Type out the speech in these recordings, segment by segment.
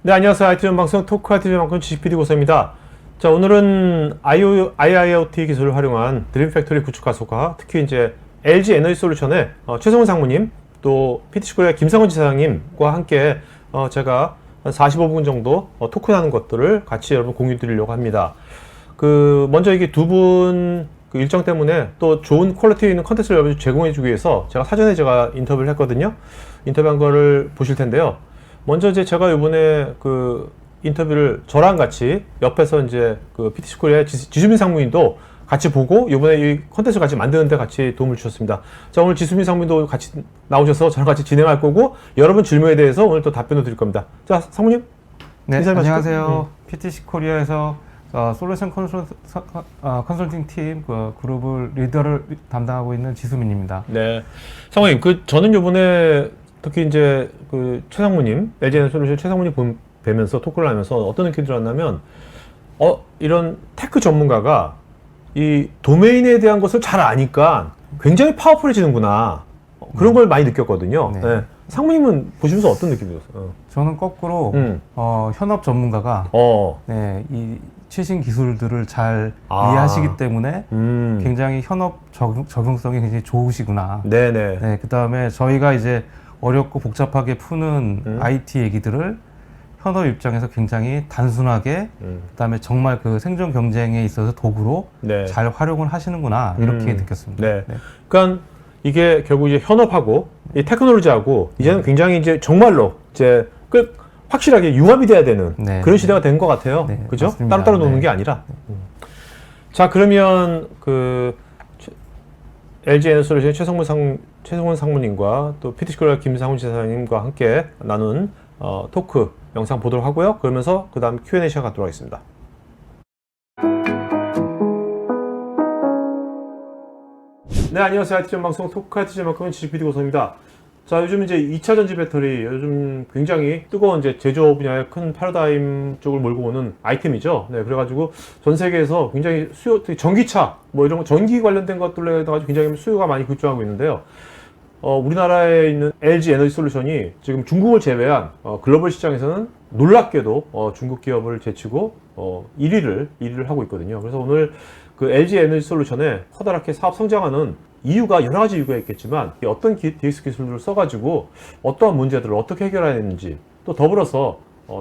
네, 안녕하세요. IT 전방송 토크 IT 전방송 GPD 고서입니다. 자, 오늘은 IIoT 기술을 활용한 드림 팩토리 구축 가속화, 특히 이제 LG 에너지 솔루션의 최성훈 상무님, 또 PTC 코리아 김상훈 지사장님과 함께 제가 한 45분 정도 토크하는 것들을 같이 여러분 공유 드리려고 합니다. 먼저 이게 두 분 일정 때문에 또 좋은 퀄리티 있는 컨텐츠를 여러분 제공해주기 위해서 제가 인터뷰를 했거든요. 인터뷰한 거를 보실 텐데요. 먼저 이제 제가 이번에 인터뷰를 저랑 같이 옆에서 이제 PTC 코리아 지수민 상무님도 같이 보고 이번에 이 컨텐츠 같이 만드는데 같이 도움을 주셨습니다. 자, 오늘 지수민 상무님도 같이 나오셔서 저랑 같이 진행할 거고 여러분 질문에 대해서 오늘 또 답변을 드릴 겁니다. 자, 상무님. 네, 안녕하세요. PTC 코리아에서 솔루션 컨설팅 팀 그룹을 리더를 담당하고 있는 지수민입니다. 네, 상무님, 저는 이번에 특히 이제 최상무님, LG 에너지 솔루션 최상무님 뵈면서 토크를 하면서 어떤 느낌이 들었냐면, 이런 테크 전문가가 이 도메인에 대한 것을 잘 아니까 굉장히 파워풀해지는구나. 그런 걸 많이 느꼈거든요. 네. 네. 상무님은 보시면서 어떤 느낌이 들었어요? 저는 거꾸로 현업 전문가가 네, 이 최신 기술들을 잘 이해하시기 때문에 굉장히 현업 적용성이 굉장히 좋으시구나. 네네. 네, 그 다음에 저희가 이제 어렵고 복잡하게 푸는 IT 얘기들을 현업 입장에서 굉장히 단순하게 그다음에 정말 생존 경쟁에 있어서 도구로 네. 잘 활용을 하시는구나 이렇게 느꼈습니다. 네. 그러니까 이게 결국 이제 현업하고 이 테크놀로지하고 이제는 굉장히 이제 정말로 이제 확실하게 융합이 돼야 되는 네. 그런 시대가 된 것 같아요. 네, 그죠? 맞습니다. 따로따로 노는 네. 게 아니라. 자, 그러면 LG 에너지 솔루션의 최성훈 상무님과 또 PTC 코리아 김상훈 지사장님과 함께 나눈 토크 영상 보도록 하고요. 그러면서 그 다음 Q&A 시간 갖도록 하겠습니다. 네, 안녕하세요. IT 전방송 토크 IT 전방송 GPD 고서입니다. 자, 요즘 이제 2차 전지 배터리 요즘 굉장히 뜨거운 이제 제조 분야의 큰 패러다임 쪽을 몰고 오는 아이템이죠. 네, 그래가지고 전 세계에서 굉장히 전기차 이런 거 전기 관련된 것들로 해가지고 굉장히 수요가 많이 급증하고 있는데요. 우리나라에 있는 LG 에너지 솔루션이 지금 중국을 제외한 글로벌 시장에서는 놀랍게도 중국 기업을 제치고 1위를 하고 있거든요. 그래서 오늘 LG 에너지 솔루션에 커다랗게 사업 성장하는 이유가 여러 가지 이유가 있겠지만 어떤 DX 기술들을 써가지고 어떠한 문제들을 어떻게 해결해야 되는지, 또 더불어서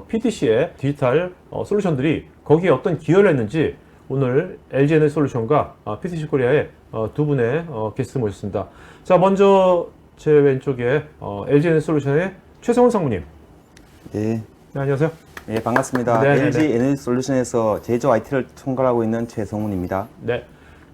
PTC의 디지털 솔루션들이 거기에 어떤 기여를 했는지 오늘 LG 에너지 솔루션과 PTC 코리아의 두 분의 게스트 모셨습니다. 자, 먼저 제 왼쪽에 LG 에너지 솔루션의 최성훈 상무님. 네. 네, 안녕하세요. 네, 반갑습니다. 네네네. LG 에너지 솔루션에서 제조 IT를 총괄하고 있는 최성훈입니다. 네.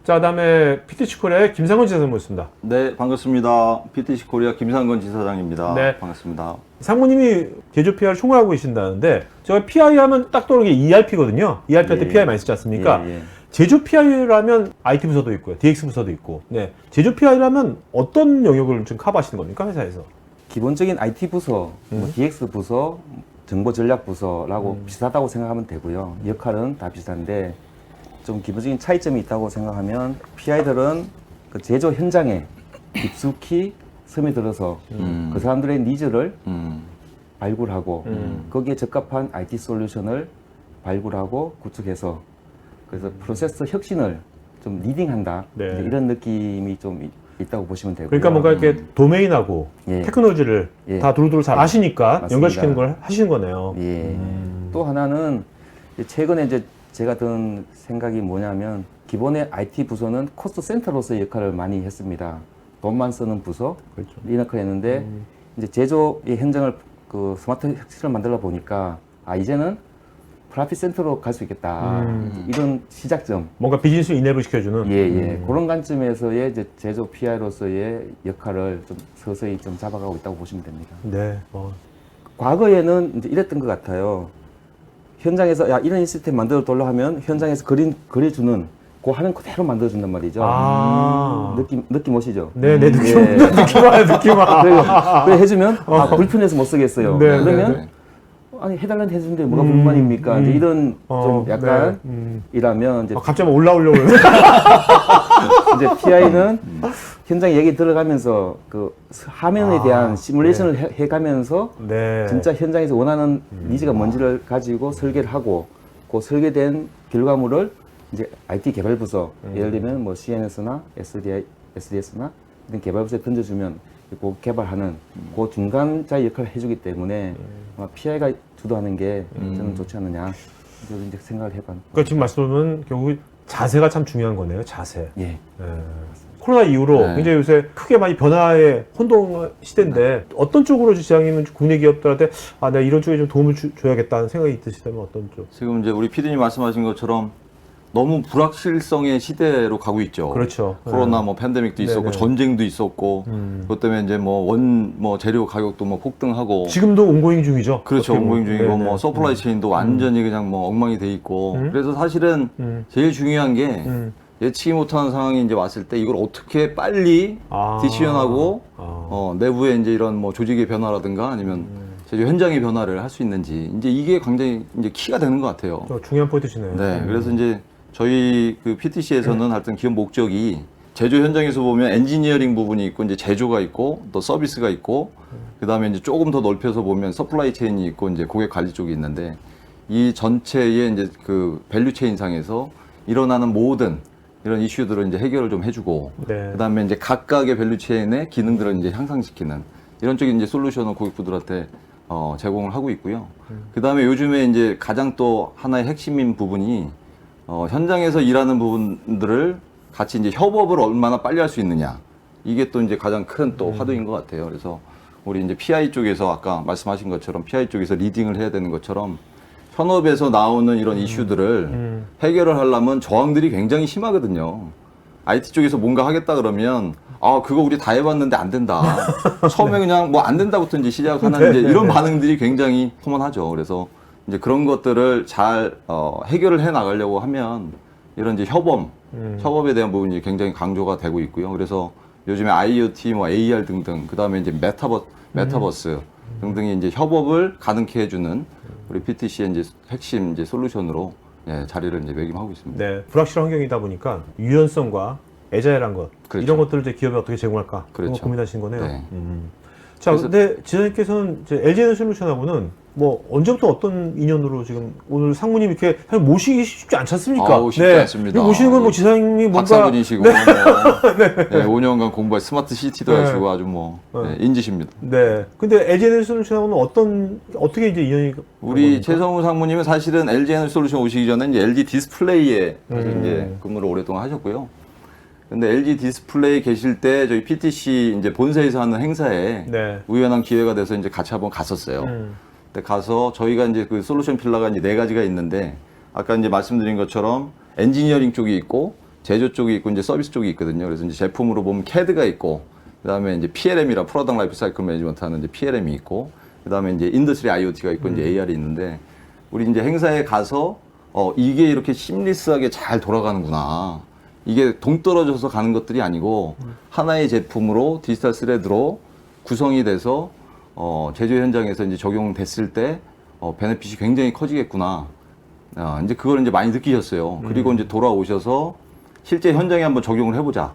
자, 그다음에 PTC 코리아의 김상훈 지사장 모셨습니다. 네, 반갑습니다. PTC 코리아 김상건 지사장입니다. 네. 반갑습니다. 상무님이 제조 PR 총괄하고 계신다는데, 제가 PI 하면 딱 떠오르는 게 ERP거든요. ERP 할 때 예. PI 많이 쓰지 않습니까? 예, 예. 제조 PI라면 IT 부서도 있고요. DX 부서도 있고. 네. 제조 PI라면 어떤 영역을 좀 커버하시는 겁니까, 회사에서? 기본적인 IT 부서, DX 부서, 정보 전략 부서라고 비슷하다고 생각하면 되고요. 역할은 다 비슷한데 좀 기본적인 차이점이 있다고 생각하면 PI들은 제조 현장에 깊숙이 스며들어서 그 사람들의 니즈를 발굴하고 거기에 적합한 IT 솔루션을 발굴하고 구축해서 그래서 프로세스 혁신을 좀 리딩한다. 네. 이제 이런 느낌이 좀 있다고 보시면 되고요. 그러니까 뭔가 이렇게 도메인하고 예. 테크놀로지를 예. 다 두루두루 잘 아시니까 맞습니다. 연결시키는 걸 하시는 거네요. 예. 또 하나는 최근에 이제 제가 든 생각이 뭐냐면 기본의 IT 부서는 코스트 센터로서의 역할을 많이 했습니다. 돈만 쓰는 부서 그렇죠. 이 역할을 했는데 이제 제조의 현장을 스마트 혁신을 만들어 보니까 이제는 프라핏 센터로 갈 수 있겠다. 이런 시작점. 뭔가 비즈니스 인앱을 시켜주는. 그런 관점에서의 이제 제조 PI로서의 역할을 좀 서서히 좀 잡아가고 있다고 보시면 됩니다. 네. 과거에는 이제 이랬던 것 같아요. 현장에서 이런 시스템 만들어 달라 하면 현장에서 그려주는 그 화면 그대로 만들어준단 말이죠. 느낌 오시죠? 네, 느낌 예. 느낌 와요, 느낌 와. 그래 해주면 불편해서 못 쓰겠어요. 네, 그러면 아니 해달라는 해주는데 뭐가 불만입니까? 이제 이런 좀 약간 네. 이라면 이제 갑자기 막 올라오려고 그래요. 이제 PI는 현장 얘기 들어가면서 그 화면에 대한 시뮬레이션을 해가면서 네. 진짜 현장에서 원하는 니즈가 뭔지를 가지고 설계를 하고 그 설계된 결과물을 이제 IT 개발 부서 예를 들면 뭐 CNS나 SDS나 이런 개발 부서에 던져주면 그 개발하는 그 중간자 역할을 해주기 때문에 아마 PI가 주도하는 게 저는 좋지 않느냐 저도 이제 생각을 해봤는데. 그러니까 지금 말씀은 결국 자세가 참 중요한 거네요. 자세. 예. 네. 코로나 이후로 네. 굉장히 요새 크게 많이 변화의 혼동 시대인데 어떤 쪽으로 지장님은 국내 기업들한테 내가 이런 쪽에 좀 도움을 줘야겠다는 생각이 있으시다면 어떤 쪽? 지금 이제 우리 PD님 말씀하신 것처럼 너무 불확실성의 시대로 가고 있죠. 그렇죠. 코로나 뭐 팬데믹도 있었고 네네. 전쟁도 있었고 그것 때문에 이제 뭐 재료 가격도 뭐 폭등하고 지금도 온고잉 중이죠. 그렇죠. 어떻게 온고잉 보면. 중이고 네네. 뭐 서플라이 체인도 완전히 그냥 뭐 엉망이 돼 있고 그래서 사실은 제일 중요한 게 예측이 못하는 상황이 이제 왔을 때 이걸 어떻게 빨리 디시전하고 내부에 이제 이런 뭐 조직의 변화라든가 아니면 제조 현장의 변화를 할 수 있는지 이제 이게 굉장히 이제 키가 되는 것 같아요. 중요한 포인트시네요. 네, 그래서 이제 저희 그 PTC에서는 하여튼 기업 목적이 제조 현장에서 보면 엔지니어링 부분이 있고 이제 제조가 있고 또 서비스가 있고 그다음에 이제 조금 더 넓혀서 보면 서플라이 체인이 있고 이제 고객 관리 쪽이 있는데 이 전체의 이제 그 밸류 체인 상에서 일어나는 모든 이런 이슈들을 이제 해결을 좀 해주고 네. 그다음에 이제 각각의 밸류 체인의 기능들을 이제 향상시키는 이런 쪽인 이제 솔루션을 고객분들한테 제공을 하고 있고요. 그다음에 요즘에 이제 가장 또 하나의 핵심인 부분이 현장에서 일하는 부분들을 같이 이제 협업을 얼마나 빨리 할 수 있느냐. 이게 또 이제 가장 큰 또 화두인 것 같아요. 그래서 우리 이제 PI 쪽에서 아까 말씀하신 것처럼 PI 쪽에서 리딩을 해야 되는 것처럼 현업에서 나오는 이런 이슈들을 해결을 하려면 저항들이 굉장히 심하거든요. IT 쪽에서 뭔가 하겠다 그러면 그거 우리 다 해봤는데 안 된다. 처음에 그냥 뭐 안 된다부터 이제 시작하는 이제 이런 반응들이 굉장히 코먼하죠. 그래서 이제 그런 것들을 잘 해결을 해 나가려고 하면 이런 이제 협업에 대한 부분이 굉장히 강조가 되고 있고요. 그래서 요즘에 IoT, 뭐 AR 등등, 그 다음에 이제 메타버스 등등이 이제 협업을 가능케 해주는 우리 PTC의 이제 핵심 이제 솔루션으로 자리를 이제 매김하고 있습니다. 네, 불확실한 환경이다 보니까 유연성과 애자일한 것 그렇죠. 이런 것들을 이제 기업에 어떻게 제공할까 그런 거 그렇죠. 고민하신 거네요. 네. 자, 그래서- 근데 지사님께서는 이제 LG에너솔루션하고는 뭐 언제부터 어떤 인연으로 지금 오늘 상무님 이렇게 사실 모시기 쉽지 않지 않습니까? 아우, 쉽지 않습니다. 이거 모시는 건 뭐 지사님이 뭔가 박사분이시고 뭐 5년간 공부해 스마트 시티도 네. 하시고 아주 뭐 인지십니다. 네. 근데 LG에너솔루션하고는 어떻게 이제 인연이 우리 최성우 상무님은 사실은 LG에너솔루션 오시기 전에 이제 LG 디스플레이에 사실 이제 근무를 오랫동안 하셨고요. 근데 LG 디스플레이 계실 때 저희 PTC 이제 본사에서 하는 행사에 네. 우연한 기회가 돼서 이제 같이 한번 갔었어요. 근데 가서 저희가 이제 그 솔루션 필러가 이제 4가지가 있는데 아까 이제 말씀드린 것처럼 엔지니어링 쪽이 있고 제조 쪽이 있고 이제 서비스 쪽이 있거든요. 그래서 이제 제품으로 보면 CAD가 있고 그다음에 이제 PLM이라 프로덕트 라이프 사이클 매니지먼트 하는 이제 PLM이 있고 그다음에 이제 인더스트리 IoT가 있고 이제 AR이 있는데 우리 이제 행사에 가서 이게 이렇게 심리스하게 잘 돌아가는구나. 이게 동떨어져서 가는 것들이 아니고 하나의 제품으로 디지털 스레드로 구성이 돼서 제조 현장에서 이제 적용됐을 때 베네핏이 굉장히 커지겠구나. 이제 그걸 이제 많이 느끼셨어요. 그리고 이제 돌아오셔서 실제 현장에 한번 적용을 해보자.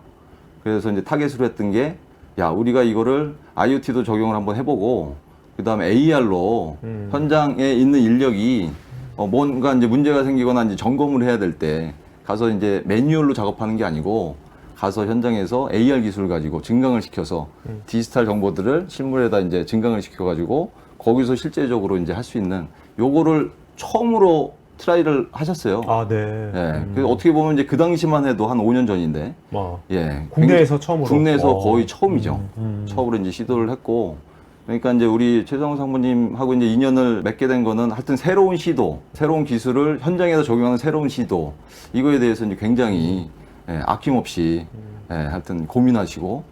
그래서 이제 타겟으로 했던 게 야, 우리가 이거를 IoT도 적용을 한번 해보고 그 다음에 AR로 현장에 있는 인력이 뭔가 이제 문제가 생기거나 이제 점검을 해야 될 때 가서 이제 매뉴얼로 작업하는 게 아니고 가서 현장에서 AR 기술을 가지고 증강을 시켜서 디지털 정보들을 실물에다 이제 증강을 시켜가지고 거기서 실제적으로 이제 할 수 있는 요거를 처음으로 트라이를 하셨어요. 아, 네. 예. 그래서 어떻게 보면 이제 그 당시만 해도 한 5년 전인데, 예. 국내에서 처음으로. 국내에서 거의 처음이죠. 처음으로 이제 시도를 했고, 그러니까 이제 우리 최성우 상무님하고 이제 인연을 맺게 된 거는 하여튼 새로운 시도, 새로운 기술을 현장에서 적용하는 새로운 시도, 이거에 대해서 이제 굉장히 아낌없이 하여튼 고민하시고,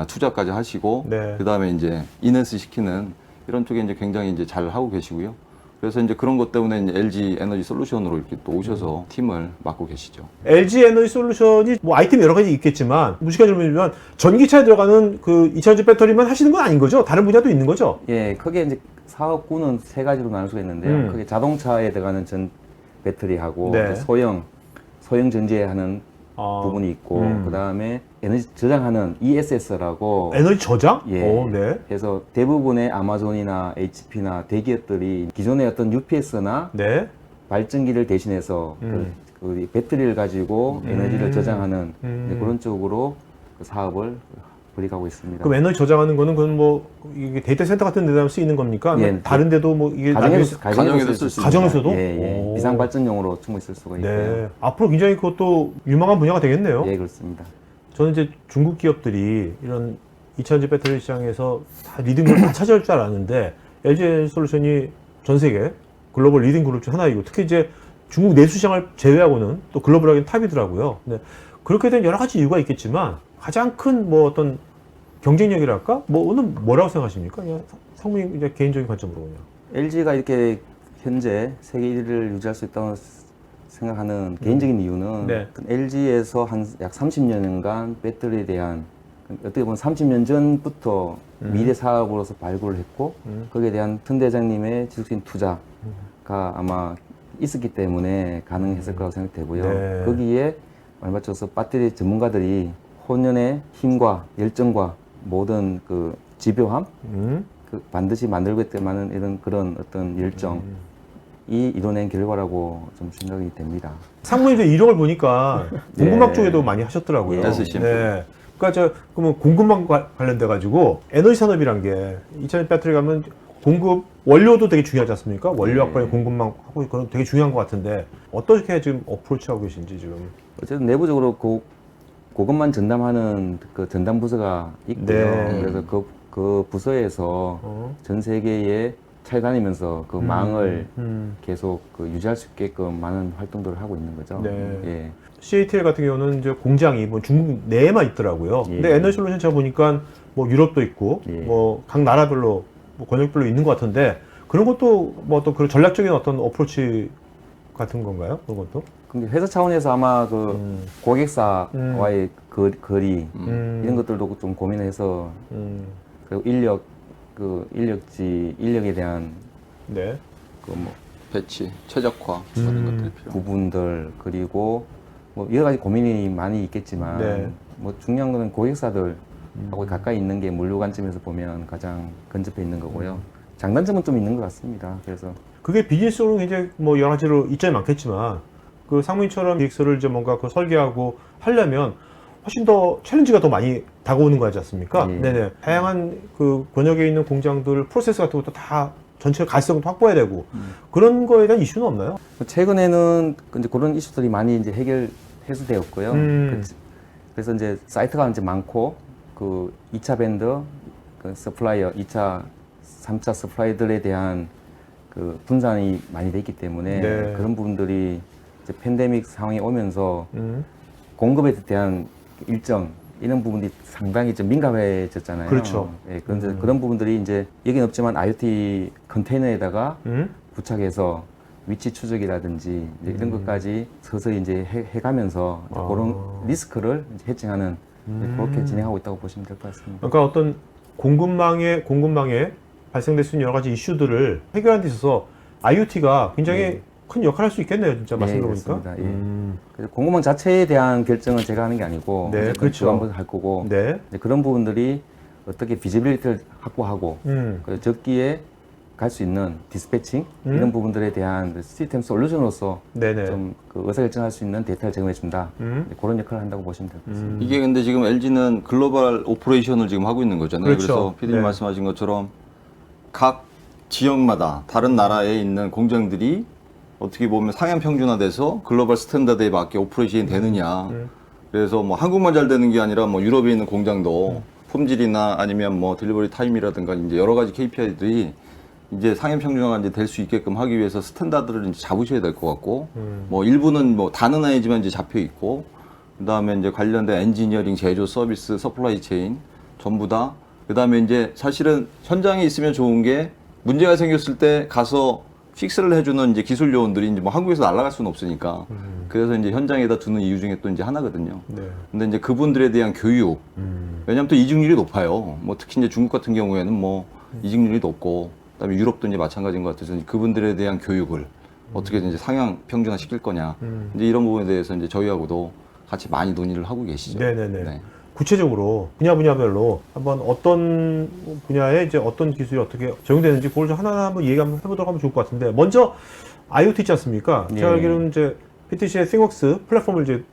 투자까지 하시고, 네. 그 다음에 이제 인핸스 시키는 이런 쪽에 이제 굉장히 이제 잘 하고 계시고요. 그래서 이제 그런 것 때문에 이제 LG 에너지 솔루션으로 이렇게 또 오셔서 팀을 맡고 계시죠. LG 에너지 솔루션이 뭐 아이템이 여러 가지 있겠지만 무식한 질문이지만 전기차에 들어가는 그 2000주 배터리만 하시는 건 아닌 거죠? 다른 분야도 있는 거죠? 예, 크게 이제 사업군은 세 가지로 나눌 수가 있는데요. 그게 자동차에 들어가는 전 배터리하고 네. 소형 전지하는 부분이 있고 그 다음에 에너지 저장하는 ESS라고 에너지 저장? 예. 네. 그래서 대부분의 아마존이나 HP나 대기업들이 기존의 어떤 UPS나 네. 발전기를 대신해서 그 배터리를 가지고 에너지를 저장하는 이제 그런 쪽으로 그 사업을 벌이고 있습니다. 그럼 에너지 저장하는 거는 그건 뭐 이게 데이터 센터 같은 데다 쓰이는 겁니까? 아니면 예. 다른 데도 뭐 이게 나중에 가정에도 쓸 수 가정에서도? 예, 예. 오. 비상 발전용으로 충분히 쓸 수가 있고요. 네. 앞으로 굉장히 그것도 유망한 분야가 되겠네요. 예, 그렇습니다. 저는 이제 중국 기업들이 이런 2차전지 배터리 시장에서 다 리딩 그룹 다 차지할 줄 알았는데 LG 솔루션이 전 세계 글로벌 리딩 그룹 중 하나이고 특히 이제 중국 내수 시장을 제외하고는 또 글로벌하게 탑이더라고요. 근데 그렇게 된 여러 가지 이유가 있겠지만 가장 큰 뭐 어떤 경쟁력이랄까? 뭐는 뭐라고 생각하십니까? 그냥 상무님 이제 개인적인 관점으로 그냥. LG가 이렇게 현재 세계 1위를 유지할 수 있다고 생각하는 개인적인 이유는 네. LG에서 한 약 30년간 배터리에 대한 어떻게 보면 30년 전부터 미래 사업으로서 발굴을 했고 거기에 대한 튼 대장님의 지속적인 투자가 아마 있었기 때문에 가능했을 거라고 생각되고요. 네. 거기에 맞춰서 배터리 전문가들이 혼연의 힘과 열정과 모든 그 집요함, 그 반드시 만들겠다는 이런 그런 어떤 열정이 이뤄낸 결과라고 좀 생각이 됩니다. 상무님 이제 이력을 보니까 공급망 네. 쪽에도 많이 하셨더라고요. 예. SCM. 네. 그러니까 저 그러면 공급망 관련돼 가지고 에너지 산업이란 게 2차전지 배터리 가면 공급 원료도 되게 중요하지 않습니까? 원료 확보에 공급망하고 그런 되게 중요한 것 같은데 어떻게 지금 어프로치하고 계신지 지금. 어쨌든 내부적으로 그것만 전담하는 그 전담 부서가 있고요. 네. 그래서 그 부서에서 전 세계에 찾아다니면서 그 망을 계속 그 유지할 수 있게끔 많은 활동들을 하고 있는 거죠. 네. 예. CATL 같은 경우는 이제 공장이 뭐 중국 내에만 있더라고요. 예. 근데 에너지 솔루션 제가 보니까 뭐 유럽도 있고 예. 뭐 각 나라별로 뭐 권역별로 있는 것 같은데 그런 것도 뭐 또 그런 전략적인 어떤 어프로치 같은 건가요? 그런 것도? 근데 회사 차원에서 아마 그 고객사와의 거리 이런 것들도 좀 고민해서 그리고 인력에 대한 네. 그 뭐 배치, 최적화 하는 것들이 필요. 부분들 그리고 뭐 여러 가지 고민이 많이 있겠지만 네. 뭐 중요한 거는 고객사들하고 가까이 있는 게 물류 관점에서 보면 가장 근접해 있는 거고요. 장단점은 좀 있는 것 같습니다. 그래서 그게 비즈니스로는 이제 뭐 여러 가지로 이점이 많겠지만 그 상무님처럼 DX를 이제 뭔가 그 설계하고 하려면 훨씬 더 챌린지가 더 많이 다가오는 거지 않습니까? 예. 네네. 다양한 그 권역에 있는 공장들 프로세스 같은 것도 다 전체 갈성도 확보해야 되고 그런 거에 대한 이슈는 없나요? 최근에는 이제 그런 이슈들이 많이 이제 해결해서 되었고요. 그래서 이제 사이트가 이제 많고 그 2차 밴더, 그 서플라이어, 2차, 3차 서플라이들에 대한 그 분산이 많이 돼 있기 때문에 네. 그런 부분들이 이제 팬데믹 상황이 오면서 공급에 대한 일정 이런 부분이 상당히 좀 민감해졌잖아요. 그렇죠. 예, 그런데 그런 부분들이 이제 여긴 없지만 IoT 컨테이너에다가 부착해서 위치 추적이라든지 이제 이런 것까지 서서히 이제 해가면서 이제 그런 리스크를 이제 해칭하는 그렇게 진행하고 있다고 보시면 될 것 같습니다. 그러니까 어떤 공급망에 발생될 수 있는 여러 가지 이슈들을 해결하는 데 있어서 IoT가 굉장히 큰 역할을 할 수 있겠네요, 진짜 말씀 들어보니까. 그렇습니다. 예. 그래서 공급망 자체에 대한 결정은 제가 하는 게 아니고 네, 어쨌든 그렇죠. 그거 한번 할 거고 네. 이제 그런 부분들이 어떻게 비지빌리티를 확보하고 그 적기에 갈 수 있는 디스패칭 이런 부분들에 대한 시스템 솔루션으로서 네네. 좀 그 의사결정할 수 있는 데이터를 제공해 준다 그런 역할을 한다고 보시면 될 것 같습니다. 이게 근데 지금 LG는 글로벌 오퍼레이션을 지금 하고 있는 거잖아요. 그렇죠. 그래서 피디님 네. 말씀하신 것처럼 각 지역마다 다른 나라에 있는 공장들이 어떻게 보면 상향 평준화돼서 글로벌 스탠다드에 맞게 오퍼레이션이 되느냐. 그래서 뭐 한국만 잘 되는 게 아니라 뭐 유럽에 있는 공장도 품질이나 아니면 뭐 딜리버리 타임이라든가 이제 여러 가지 KPI들이 이제 상향 평준화가 이제 될 수 있게끔 하기 위해서 스탠다드를 이제 잡으셔야 될 것 같고, 뭐 일부는 뭐 다는 아니지만 이제 잡혀 있고, 그 다음에 이제 관련된 엔지니어링, 제조, 서비스, 서플라이 체인 전부 다. 그 다음에 이제 사실은 현장에 있으면 좋은 게 문제가 생겼을 때 가서 픽스를 해주는 이제 기술 요원들이 이제 뭐 한국에서 날아갈 수는 없으니까 그래서 이제 현장에다 두는 이유 중에 또 이제 하나거든요. 네. 근데 이제 그분들에 대한 교육, 왜냐하면 또 이직률이 높아요. 뭐 특히 이제 중국 같은 경우에는 뭐 이직률이 높고 그다음에 유럽도 이제 마찬가지인 것 같아서 그분들에 대한 교육을 어떻게 이제 상향 평준화 시킬 거냐 이제 이런 부분에 대해서 이제 저희하고도 같이 많이 논의를 하고 계시죠. 네네네. 네. 구체적으로 분야별로 한번 어떤 분야에 이제 어떤 기술이 어떻게 적용되는지 그걸 좀 하나하나 한번 얘기 한번 해보도록 하면 좋을 것 같은데 먼저 IoT 있지 않습니까? 네. 제가 알기로는 이제 PTC의 ThingWorks 플랫폼을 이제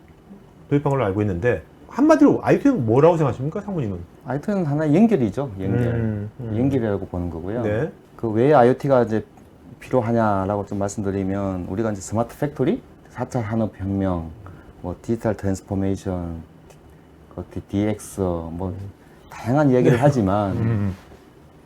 도입한 걸로 알고 있는데 한마디로 IoT는 뭐라고 생각하십니까, 상무님은? IoT는 하나의 연결이죠. 연결. 연결이라고 보는 거고요. 네. 그 왜 IoT가 이제 필요하냐라고 좀 말씀드리면 우리가 이제 스마트 팩토리, 4차 산업혁명, 뭐 디지털 트랜스포메이션, 그 DX, 뭐 다양한 이야기를 하지만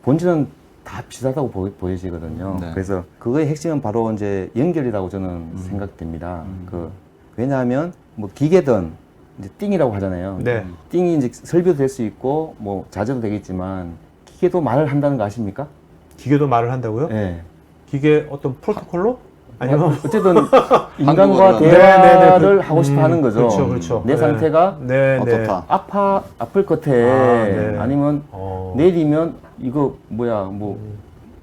본질은 다 비슷하다고 보여지거든요. 네. 그래서 그거의 핵심은 바로 이제 연결이라고 저는 생각됩니다. 그 왜냐하면 뭐 기계든 이제 띵이라고 하잖아요. 네. 띵이 이제 설비도 될 수 있고 뭐 자재도 되겠지만 기계도 말을 한다는 거 아십니까? 기계도 말을 한다고요? 네. 기계 어떤 프로토콜로? 아니면 어쨌든 인간과 한국어로 대화를 하고 싶어 하는 거죠. 그렇죠, 그렇죠. 내 네. 상태가 네, 어떻다. 아플 것 같아. 네. 아니면 내리면 이거 뭐야 뭐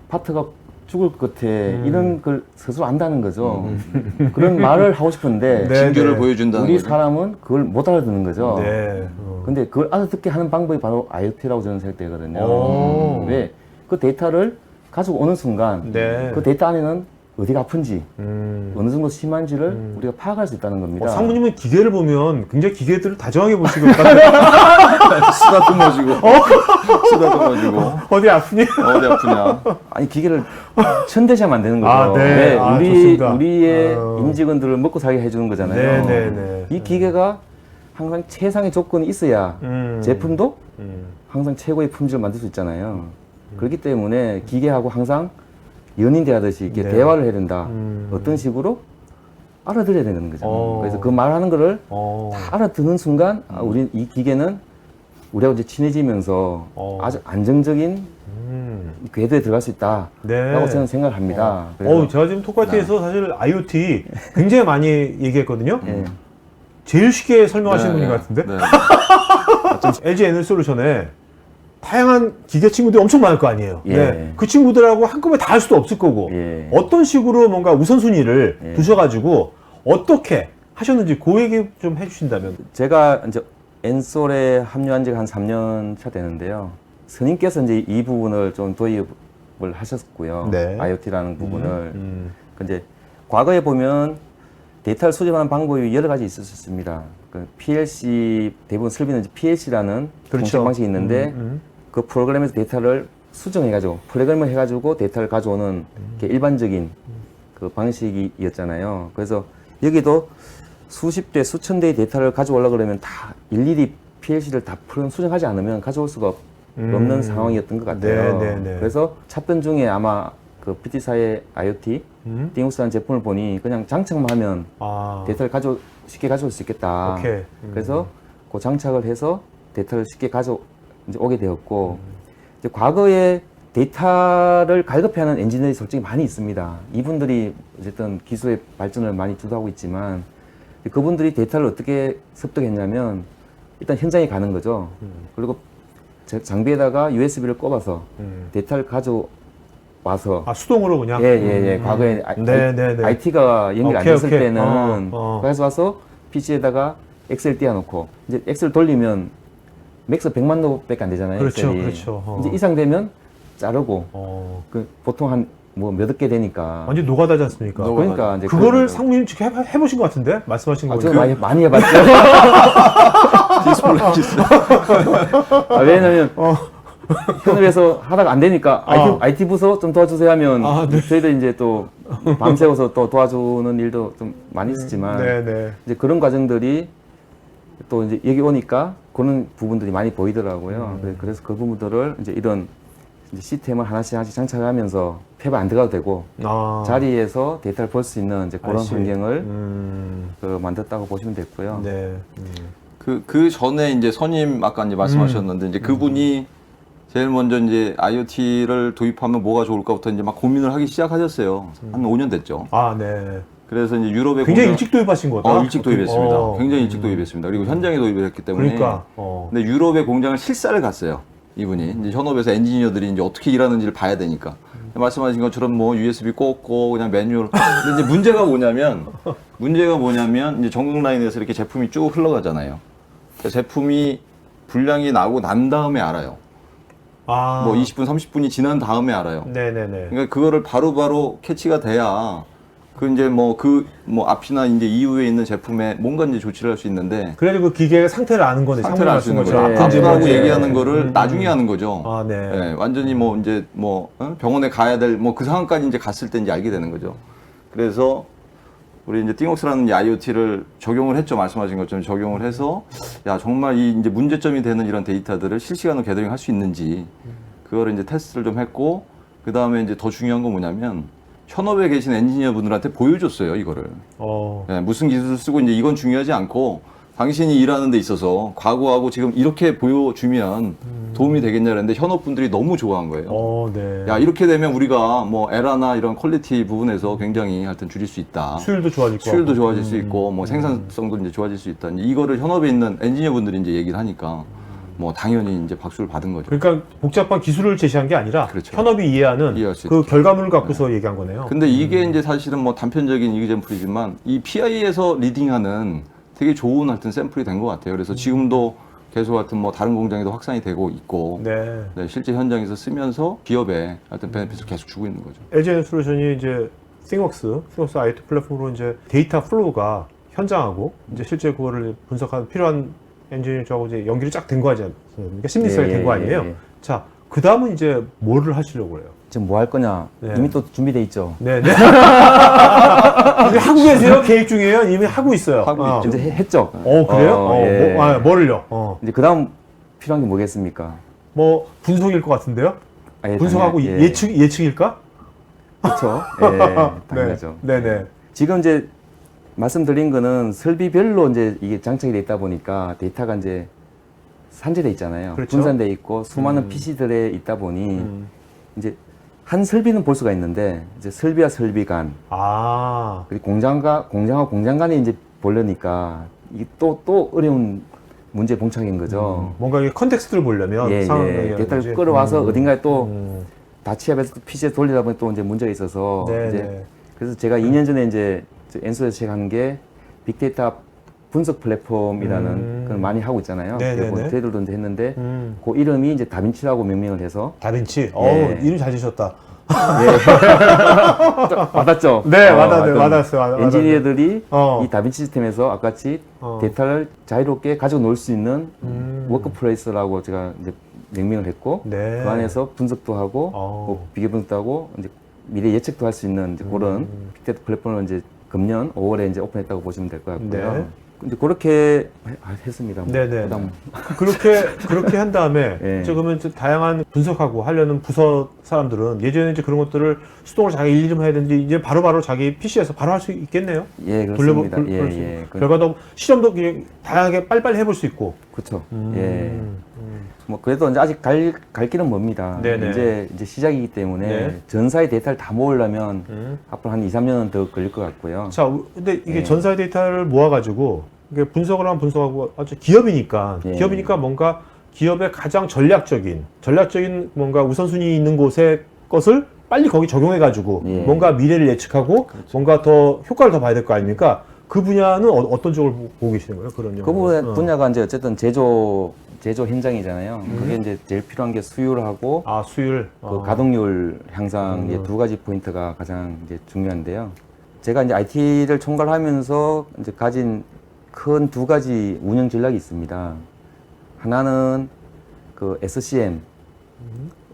파트가 죽을 것 같아. 이런 걸 스스로 안다는 거죠. 그런 말을 하고 싶은데 네, 진규를 네. 보여준다는 우리 거죠. 사람은 그걸 못 알아듣는 거죠. 네. 근데 그걸 알아듣게 하는 방법이 바로 IoT라고 저는 생각되거든요. 오. 왜? 그 데이터를 가지고 오는 순간 네. 그 데이터 안에는 어디가 아픈지 어느 정도 심한지를 우리가 파악할 수 있다는 겁니다. 상무님은 기계를 보면 굉장히 기계들을 다정하게 보시고 쓰다듬어지고 쓰다듬어지고 어디 아프니? 어디 아프냐. 아니 기계를 천대시하면 안 되는 거죠. 아, 네. 왜? 아, 우리 좋습니다. 우리의 임직원들을 먹고 살게 해주는 거잖아요. 네, 네, 네. 이 기계가 항상 최상의 조건이 있어야 제품도 항상 최고의 품질을 만들 수 있잖아요. 그렇기 때문에 기계하고 항상 연인 대하듯이 이렇게 네. 대화를 해야 된다. 어떤 식으로 알아들어야 되는 거죠. 그래서 그 말하는 거를 다 알아듣는 순간 아, 우리 이 기계는 우리하고 이제 친해지면서 아주 안정적인 궤도에 들어갈 수 있다라고 네. 저는 생각을 합니다. 그래서 제가 지금 톡파이트에서 사실 IoT 굉장히 많이 얘기했거든요. 예. 제일 쉽게 설명하시는 분인 것 같은데? 네. LG 에너지솔루션에 다양한 기계 친구들이 엄청 많을 거 아니에요. 예. 네. 그 친구들하고 한꺼번에 다 할 수도 없을 거고 예. 어떤 식으로 뭔가 우선순위를 예. 두셔가지고 어떻게 하셨는지 그 얘기 좀 해주신다면. 제가 이제 엔솔에 합류한 지가 한 3년 차 되는데요. 스님께서 이제 이 부분을 좀 도입을 하셨고요. 네. IoT라는 부분을. 근데 과거에 보면 데이터를 수집하는 방법이 여러 가지 있었습니다. 그 PLC 대부분 설비는 이제 PLC라는 그렇죠. 공식 방식이 있는데 그 프로그램에서 데이터를 수정해가지고 프로그램을 해가지고 데이터를 가져오는 게 일반적인 그 방식이었잖아요. 그래서 여기도 수십 대, 수천 대의 데이터를 가져오려고 그러면 다 일일이 PLC를 다 수정하지 않으면 가져올 수가 없는 상황이었던 것 같아요. 네, 네, 네. 그래서 찾던 중에 아마 그 PT사의 IoT 띵우스라는 제품을 보니 그냥 장착만 하면 데이터를 쉽게 가져올 수 있겠다. 오케이. 그래서 그 장착을 해서 데이터를 쉽게 오게 되었고 이제 과거에 데이터를 갈급해하는 엔지니어들이 솔직히 많이 있습니다. 이분들이 어쨌든 기술의 발전을 많이 주도하고 있지만 그분들이 데이터를 어떻게 습득했냐면 일단 현장에 가는 거죠. 그리고 장비에다가 USB를 꼽아서 데이터를 가져와서 수동으로 그냥? 과거에 네. IT가 연결 안 오케이, 됐을 오케이. 때는 그래서 와서 PC에다가 엑셀 띄워놓고 이제 엑셀 돌리면 맥스 100만 도밖에 안 되잖아요. 그렇죠, 엑셀이. 그렇죠. 이제 이상 되면 자르고 그 보통 한 뭐 몇 개 되니까 완전 노가다지 않습니까? 그러니까 이제 그거를 상무님 직접 해보신 것 같은데? 말씀하신 거 저도 보니까. 많이 해봤죠. 디스플레이스. 왜냐면 현업에서 하다가 안 되니까 IT 부서 좀 도와주세요 하면 저희들 이제 또 밤새워서 또 도와주는 일도 좀 많이 있었지만 네. 이제 그런 과정들이 또 이제 여기 오니까 그런 부분들이 많이 보이더라고요. 그래서 그 부분들을 이제 이런 이제 시스템을 하나씩 장착하면서 폐가 안 들어가도 되고 자리에서 데이터를 볼 수 있는 이제 그런 환경을 만들었다고 보시면 됐고요. 네. 그 전에 이제 선임 아까 이제 말씀하셨는데 이제 그분이 제일 먼저 이제 IoT를 도입하면 뭐가 좋을까부터 이제 막 고민을 하기 시작하셨어요. 한 5년 됐죠. 네. 그래서 이제 유럽의 굉장히 일찍 도입하신 거다. 일찍 도입했습니다. 굉장히 일찍 도입했습니다. 그리고 현장에 도입을 했기 때문에. 그러니까. 근데 유럽의 공장을 실사를 갔어요. 이분이 이제 현업에서 엔지니어들이 이제 어떻게 일하는지를 봐야 되니까. 말씀하신 것처럼 뭐 USB 꽂고 그냥 매뉴얼. 근데 이제 문제가 뭐냐면 이제 전국 라인에서 이렇게 제품이 쭉 흘러가잖아요. 그러니까 제품이 불량이 나고 난 다음에 알아요. 아. 뭐 20분, 30분이 지난 다음에 알아요. 네네네. 그러니까 그거를 바로바로 캐치가 돼야 이제 뭐 앞이나 이제 이후에 있는 제품에 뭔가 이제 조치를 할 수 있는데 그래도 그 기계의 상태를 아는 거네. 상태를 알 수 있는 거죠. 상태를 거죠. 아프다고 네. 얘기하는 거를 나중에 하는 거죠. 아, 네. 예, 완전히 뭐 이제 뭐 병원에 가야 될 뭐 그 상황까지 이제 갔을 때 이제 알게 되는 거죠. 그래서 우리 이제 띵웍스라는 이 IoT를 적용을 했죠. 말씀하신 것처럼 적용을 해서 야 정말 이 이제 문제점이 되는 이런 데이터들을 실시간으로 게더링 할 수 있는지 그거를 이제 테스트를 좀 했고 그 다음에 이제 더 중요한 건 뭐냐면 현업에 계신 엔지니어 분들한테 보여줬어요 이거를. 예, 무슨 기술을 쓰고 이제 이건 중요하지 않고 당신이 일하는 데 있어서 과거하고 지금 이렇게 보여주면 도움이 되겠냐 그랬는데 현업 분들이 너무 좋아한 거예요. 네. 야 이렇게 되면 우리가 뭐 에라나 이런 퀄리티 부분에서 굉장히 하여튼 줄일 수 있다. 수율도 좋아질 거. 수율도 좋아질 수 있고 뭐 생산성도 이제 좋아질 수 있다. 이제 이거를 현업에 있는 엔지니어 분들이 이제 얘기를 하니까 뭐 당연히 이제 박수를 받은 거죠. 그러니까 복잡한 기술을 제시한 게 아니라 그렇죠. 현업이 이해하는 이해할 수 그 있게. 결과물을 갖고서 얘기한 거네요. 근데 이게 이제 사실은 뭐 단편적인 이그젠플이지만 이 PI에서 리딩하는 되게 좋은 하여튼 샘플이 된 것 같아요. 그래서 지금도 계속 하여튼 뭐 다른 공장에도 확산이 되고 있고 네. 네, 실제 현장에서 쓰면서 기업에 하여튼 베네핏을 계속 주고 있는 거죠. LG 솔루션이 이제 띵웍스 IoT 플랫폼으로 이제 데이터 플로우가 현장하고 이제 실제 그거를 분석하는 필요한 엔지니어하고 이제 연결이 쫙 된 거 아니지 않습니까? 심리스가 된 거 아니에요? 자, 그 다음은 이제 뭐를 하시려고 그래요? 지금 뭐 할 거냐? 네. 이미 또 준비돼 있죠. 네. 이제 하고 계세요? 계획 중이에요? 이미 하고 있어요? 하고 있죠. 이제 했죠. 그래요? 예. 뭐를요? 이제 그다음 필요한 게 뭐겠습니까? 뭐 분석일 것 같은데요? 아, 예, 분석하고 당연히, 예. 예측일까? 그렇죠. 예, 당연하죠. 네네. 지금 이제 말씀드린 거는 설비별로 이제 이게 장착이 돼 있다 보니까 데이터가 이제 산재돼 있잖아요. 그렇죠. 분산돼 있고 수많은 PC들에 있다 보니 이제 한 설비는 볼 수가 있는데 이제 설비와 설비 간 아. 그리고 공장과 공장 간에 이제 보려니까 이게 또 어려운 문제에 봉착인 거죠. 뭔가 이 컨텍스트를 보려면 예, 상황을 예. 데이터를 끌어와서 어딘가에 또 음. 다 취합해서 또 PC에 돌리다 보니 또 이제 문제가 있어서 네, 이제 네. 그래서 제가 2년 전에 이제 엔소에서 제가 한 게 빅데이터 분석 플랫폼이라는 걸 많이 하고 있잖아요. 네, 네, 네. 저희들도 이제 했는데 그 이름이 이제 다빈치라고 명명을 해서 다빈치. 예. 이름 잘 지셨다. 받았죠. 네, 하여튼 받았어요. 엔지니어들이 어. 이 다빈치 시스템에서 아까같이 데이터를 자유롭게 가지고 놀 수 있는 워크플레이스라고 제가 이제 명명을 했고 네. 그 안에서 분석도 하고 뭐 비교 분석도 하고 이제 미래 예측도 할 수 있는 이제 그런 빅데이터 플랫폼을 이제 금년 5월에 이제 오픈했다고 보시면 될 것 같고요. 네. 근데 그렇게 했습니다. 뭐. 네네. 그다음 그렇게 한 다음에 예. 이제 그러면 이제 다양한 분석하고 하려는 부서 사람들은 예전에 이제 그런 것들을 수동으로 자기 일일이 좀 해야 되는데 이제 바로바로 자기 PC에서 바로 할 수 있겠네요. 예, 그렇습니다. 돌려볼 예. 결과도 시험도 그냥 다양하게 빨리빨리 해볼 수 있고. 그렇죠. 예. 뭐 그래도 이제 아직 갈 길은 멉니다. 네네. 이제 시작이기 때문에 네. 전사의 데이터를 다 모으려면 앞으로 한 2, 3년은 더 걸릴 것 같고요. 자, 근데 이게 예. 전사의 데이터를 모아가지고 이게 분석을 하면 분석하고 아주 기업이니까 예. 기업이니까 뭔가 기업의 가장 전략적인 뭔가 우선순위 있는 곳의 것을 빨리 거기 적용해가지고 예. 뭔가 미래를 예측하고 뭔가 더 효과를 더 봐야 될 거 아닙니까? 그 분야는 어떤 쪽을 보고 계시는 거예요? 그런 그 분야가 이제 어쨌든 제조 현장이잖아요. 그게 이제 제일 필요한 게 수율하고 수율, 그 가동률 향상 이제 두 가지 포인트가 가장 이제 중요한데요. 제가 이제 IT를 총괄하면서 이제 가진 큰 두 가지 운영 전략이 있습니다. 하나는 그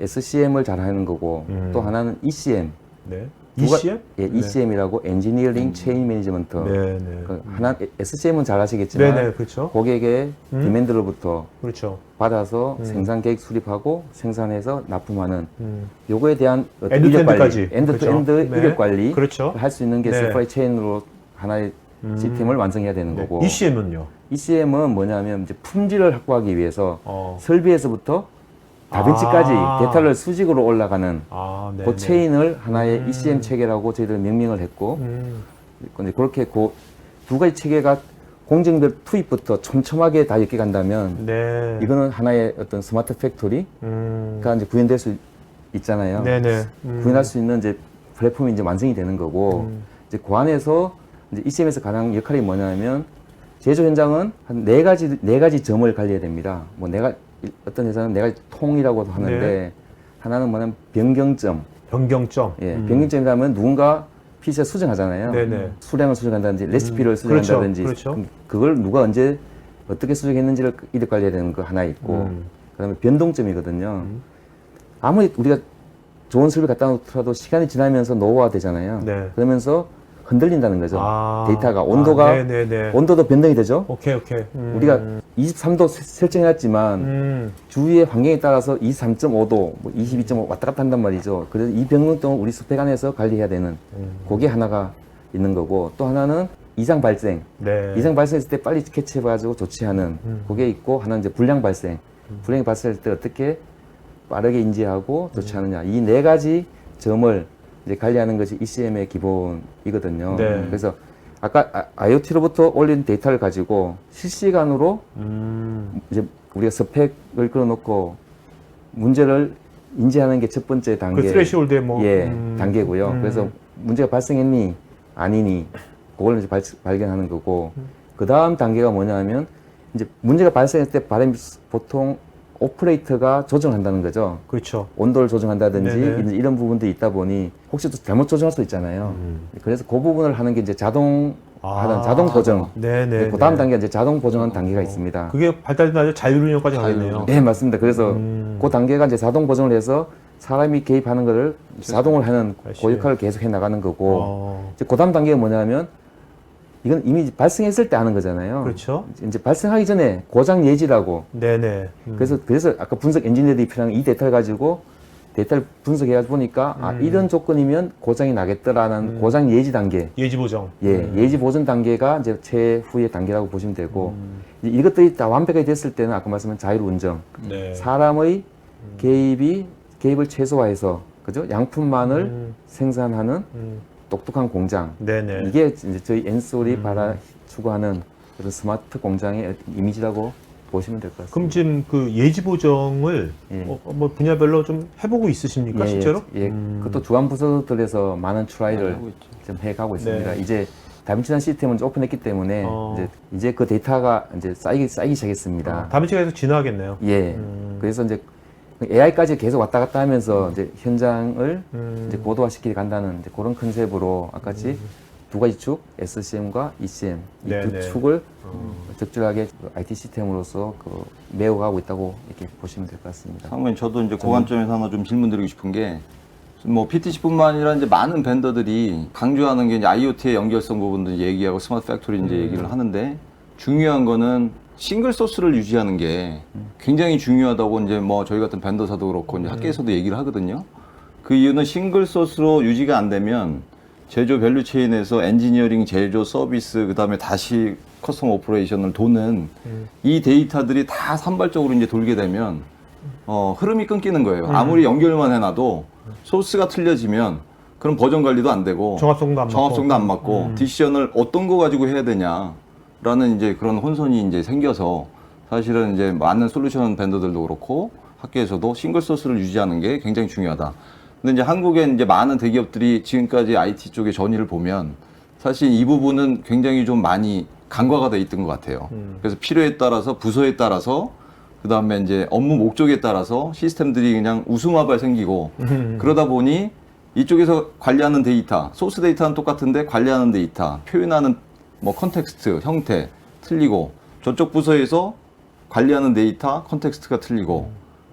SCM을 잘 하는 거고 또 하나는 ECM. 네. 두가- ECM? 예, ECM이라고 엔지니어링 체인 매니지먼트. 네, 네. 그 하나 SCM은 잘 아시겠지만 네, 네, 그렇죠. 고객의 디맨드로부터 그렇죠. 받아서 생산 계획 수립하고 생산해서 납품하는 음. 요거에 대한 어떤 엔드 투 이력 엔드까지. 관리, 엔드 투 그렇죠. 엔드 네. 이력 관리 그렇죠. 할 수 있는 게 네. 서플라이 체인으로 하나의 시스템을 완성해야 되는 거고 ECM은요? ECM은 뭐냐면 이제 품질을 확보하기 위해서 어. 설비에서부터 다빈치까지 아. 데이터를 수직으로 올라가는 네. 그 체인을 하나의 ECM 체계라고 저희들 명명을 했고 근데 그렇게 그 두 가지 체계가 공정별 투입부터 촘촘하게 다 엮여 간다면 네. 이거는 하나의 어떤 스마트 팩토리가 이제 구현될 수 있잖아요. 네네. 구현할 수 있는 이제 플랫폼이 이제 완성이 되는 거고 이제 그 안에서 이제 ECM에서 가장 역할이 뭐냐면 제조 현장은 한 네 가지 점을 관리해야 됩니다. 뭐 어떤 회사는 네 가지 통이라고도 하는데 네. 하나는 뭐냐면 변경점. 변경점. 예, 변경점이라면 누군가 PC가 수정하잖아요. 네네. 수량을 수정한다든지 레시피를 수정한다든지 그렇죠. 그걸 누가 언제 어떻게 수정했는지를 이득 관리해야 되는 거 하나 있고 그다음에 변동점이거든요. 아무리 우리가 좋은 설비 갖다 놓더라도 시간이 지나면서 노후화 되잖아요. 네. 그러면서 흔들린다는 거죠. 아. 데이터가 온도가 네네네. 온도도 변동이 되죠. 오케이. 우리가 23도 설정해놨지만 주위의 환경에 따라서 23.5도, 뭐 22.5 왔다 갔다 한단 말이죠. 그래서 이 변동을 우리 스펙 안에서 관리해야 되는 그게 하나가 있는 거고 또 하나는 이상 발생. 네. 이상 발생했을 때 빨리 캐치해가지고 조치하는 그게 있고 하나는 이제 불량 발생. 불량이 발생할 때 어떻게 빠르게 인지하고 조치하느냐. 이 네 가지 점을 이제 관리하는 것이 ECM의 기본이거든요. 네. 그래서 아까 IoT로부터 올린 데이터를 가지고 실시간으로 이제 우리가 스펙을 끌어놓고 문제를 인지하는 게 첫 번째 단계. 그 스레시홀드의 뭐. 예, 단계고요. 그래서 문제가 발생했니 아니니 그걸 이제 발견하는 거고 그 다음 단계가 뭐냐면 이제 문제가 발생했을 때 보통 오퍼레이터가 조정한다는 거죠. 그렇죠. 온도를 조정한다든지 네네. 이제 이런 부분들이 있다 보니 혹시 또 잘못 조정할 수도 있잖아요. 그래서 그 부분을 하는 게 이제 자동 보정. 네네. 그 다음 단계가 이제 자동 보정하는 단계가 있습니다. 그게 발달된 아주 자율운영까지 가겠네요. 네, 맞습니다. 그래서 그 단계가 이제 자동 보정을 해서 사람이 개입하는 거를 자동을 하는 그 역할을 계속 해 나가는 거고 이제 그 다음 단계가 뭐냐면 이건 이미 발생했을 때 하는 거잖아요. 그렇죠. 이제 발생하기 전에 고장 예지라고. 네네. 그래서 아까 분석 엔지니어들이 필요한 이 데이터를 가지고 데이터를 분석해 보니까 아, 이런 조건이면 고장이 나겠더라는 고장 예지 단계. 예지 보정. 예지 보전 단계가 이제 최후의 단계라고 보시면 되고 이것들이 다 완벽하게 됐을 때는 아까 말씀한 자율 운전. 네. 사람의 개입을 최소화해서 그죠? 양품만을 생산하는 똑똑한 공장. 네네. 이게 이제 저희 엔솔이 추구하는 그런 스마트 공장의 이미지라고 보시면 될 것 같습니다. 그럼 지금 그 예지 보정을 예. 뭐 분야별로 좀 해보고 있으십니까 실제로? 예, 그것도 주한 부서들에서 많은 트라이를 좀 해가고 있습니다. 네. 이제 다빈치라는 시스템은 이제 오픈했기 때문에 이제 그 데이터가 이제 쌓이기 시작했습니다. 다빈치가 계속 진화하겠네요. 예. 그래서 이제 AI까지 계속 왔다 갔다 하면서 이제 현장을 이제 고도화시키게 간다는 이제 그런 컨셉으로 아까같이 두 가지 축, SCM과 ECM 이 두 네네. 축을 적절하게 IT 시스템으로서 메워가고 있다고 이렇게 보시면 될 것 같습니다. 상무님 저도 이제 그 관점에서 하나 좀 질문드리고 싶은 게 뭐 PTC뿐만 아니라 이제 많은 벤더들이 강조하는 게 이제 IoT의 연결성 부분도 얘기하고 스마트 팩토리 이제 얘기를 하는데 중요한 거는 싱글 소스를 유지하는 게 굉장히 중요하다고 이제 뭐 저희 같은 벤더사도 그렇고 이제 학계에서도 얘기를 하거든요. 그 이유는 싱글 소스로 유지가 안 되면 제조 밸류 체인에서 엔지니어링, 제조, 서비스, 그 다음에 다시 커스텀 오퍼레이션을 도는 이 데이터들이 다 산발적으로 이제 돌게 되면 흐름이 끊기는 거예요. 아무리 연결만 해놔도 소스가 틀려지면 그럼 버전 관리도 안 되고 정합성도 안 맞고 디시전을 어떤 거 가지고 해야 되냐라는 이제 그런 혼선이 이제 생겨서 사실은 이제 많은 솔루션 벤더들도 그렇고 학계에서도 싱글 소스를 유지하는 게 굉장히 중요하다. 근데 이제 한국에 이제 많은 대기업들이 지금까지 IT 쪽의 전의를 보면 사실 이 부분은 굉장히 좀 많이 간과가 돼 있던 것 같아요. 그래서 필요에 따라서 부서에 따라서 그 다음에 이제 업무 목적에 따라서 시스템들이 그냥 우수마발 생기고 그러다 보니 이쪽에서 관리하는 데이터, 소스 데이터는 똑같은데 관리하는 데이터, 표현하는 뭐 컨텍스트, 형태 틀리고 저쪽 부서에서 관리하는 데이터, 컨텍스트가 틀리고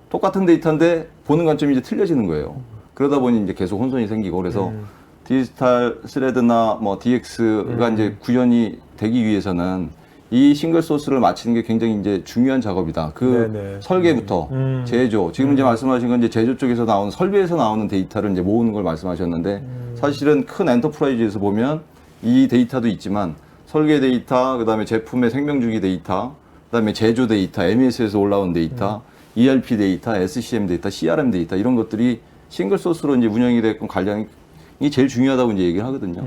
똑같은 데이터인데 보는 관점이 이제 틀려지는 거예요. 그러다 보니 이제 계속 혼선이 생기고 그래서 디지털 스레드나 뭐 DX가 이제 구현이 되기 위해서는 이 싱글 소스를 맞추는 게 굉장히 이제 중요한 작업이다. 그 네네. 설계부터 제조, 지금 이제 말씀하신 건 이제 제조 쪽에서 나오는 설비에서 나오는 데이터를 이제 모으는 걸 말씀하셨는데 사실은 큰 엔터프라이즈에서 보면 이 데이터도 있지만 설계 데이터, 그다음에 제품의 생명주기 데이터, 그다음에 제조 데이터, MES에서 올라온 데이터, ERP 데이터, SCM 데이터, CRM 데이터 이런 것들이 싱글 소스로 이제 운영이 됐고 관리이 제일 중요하다고 이제 얘기를 하거든요.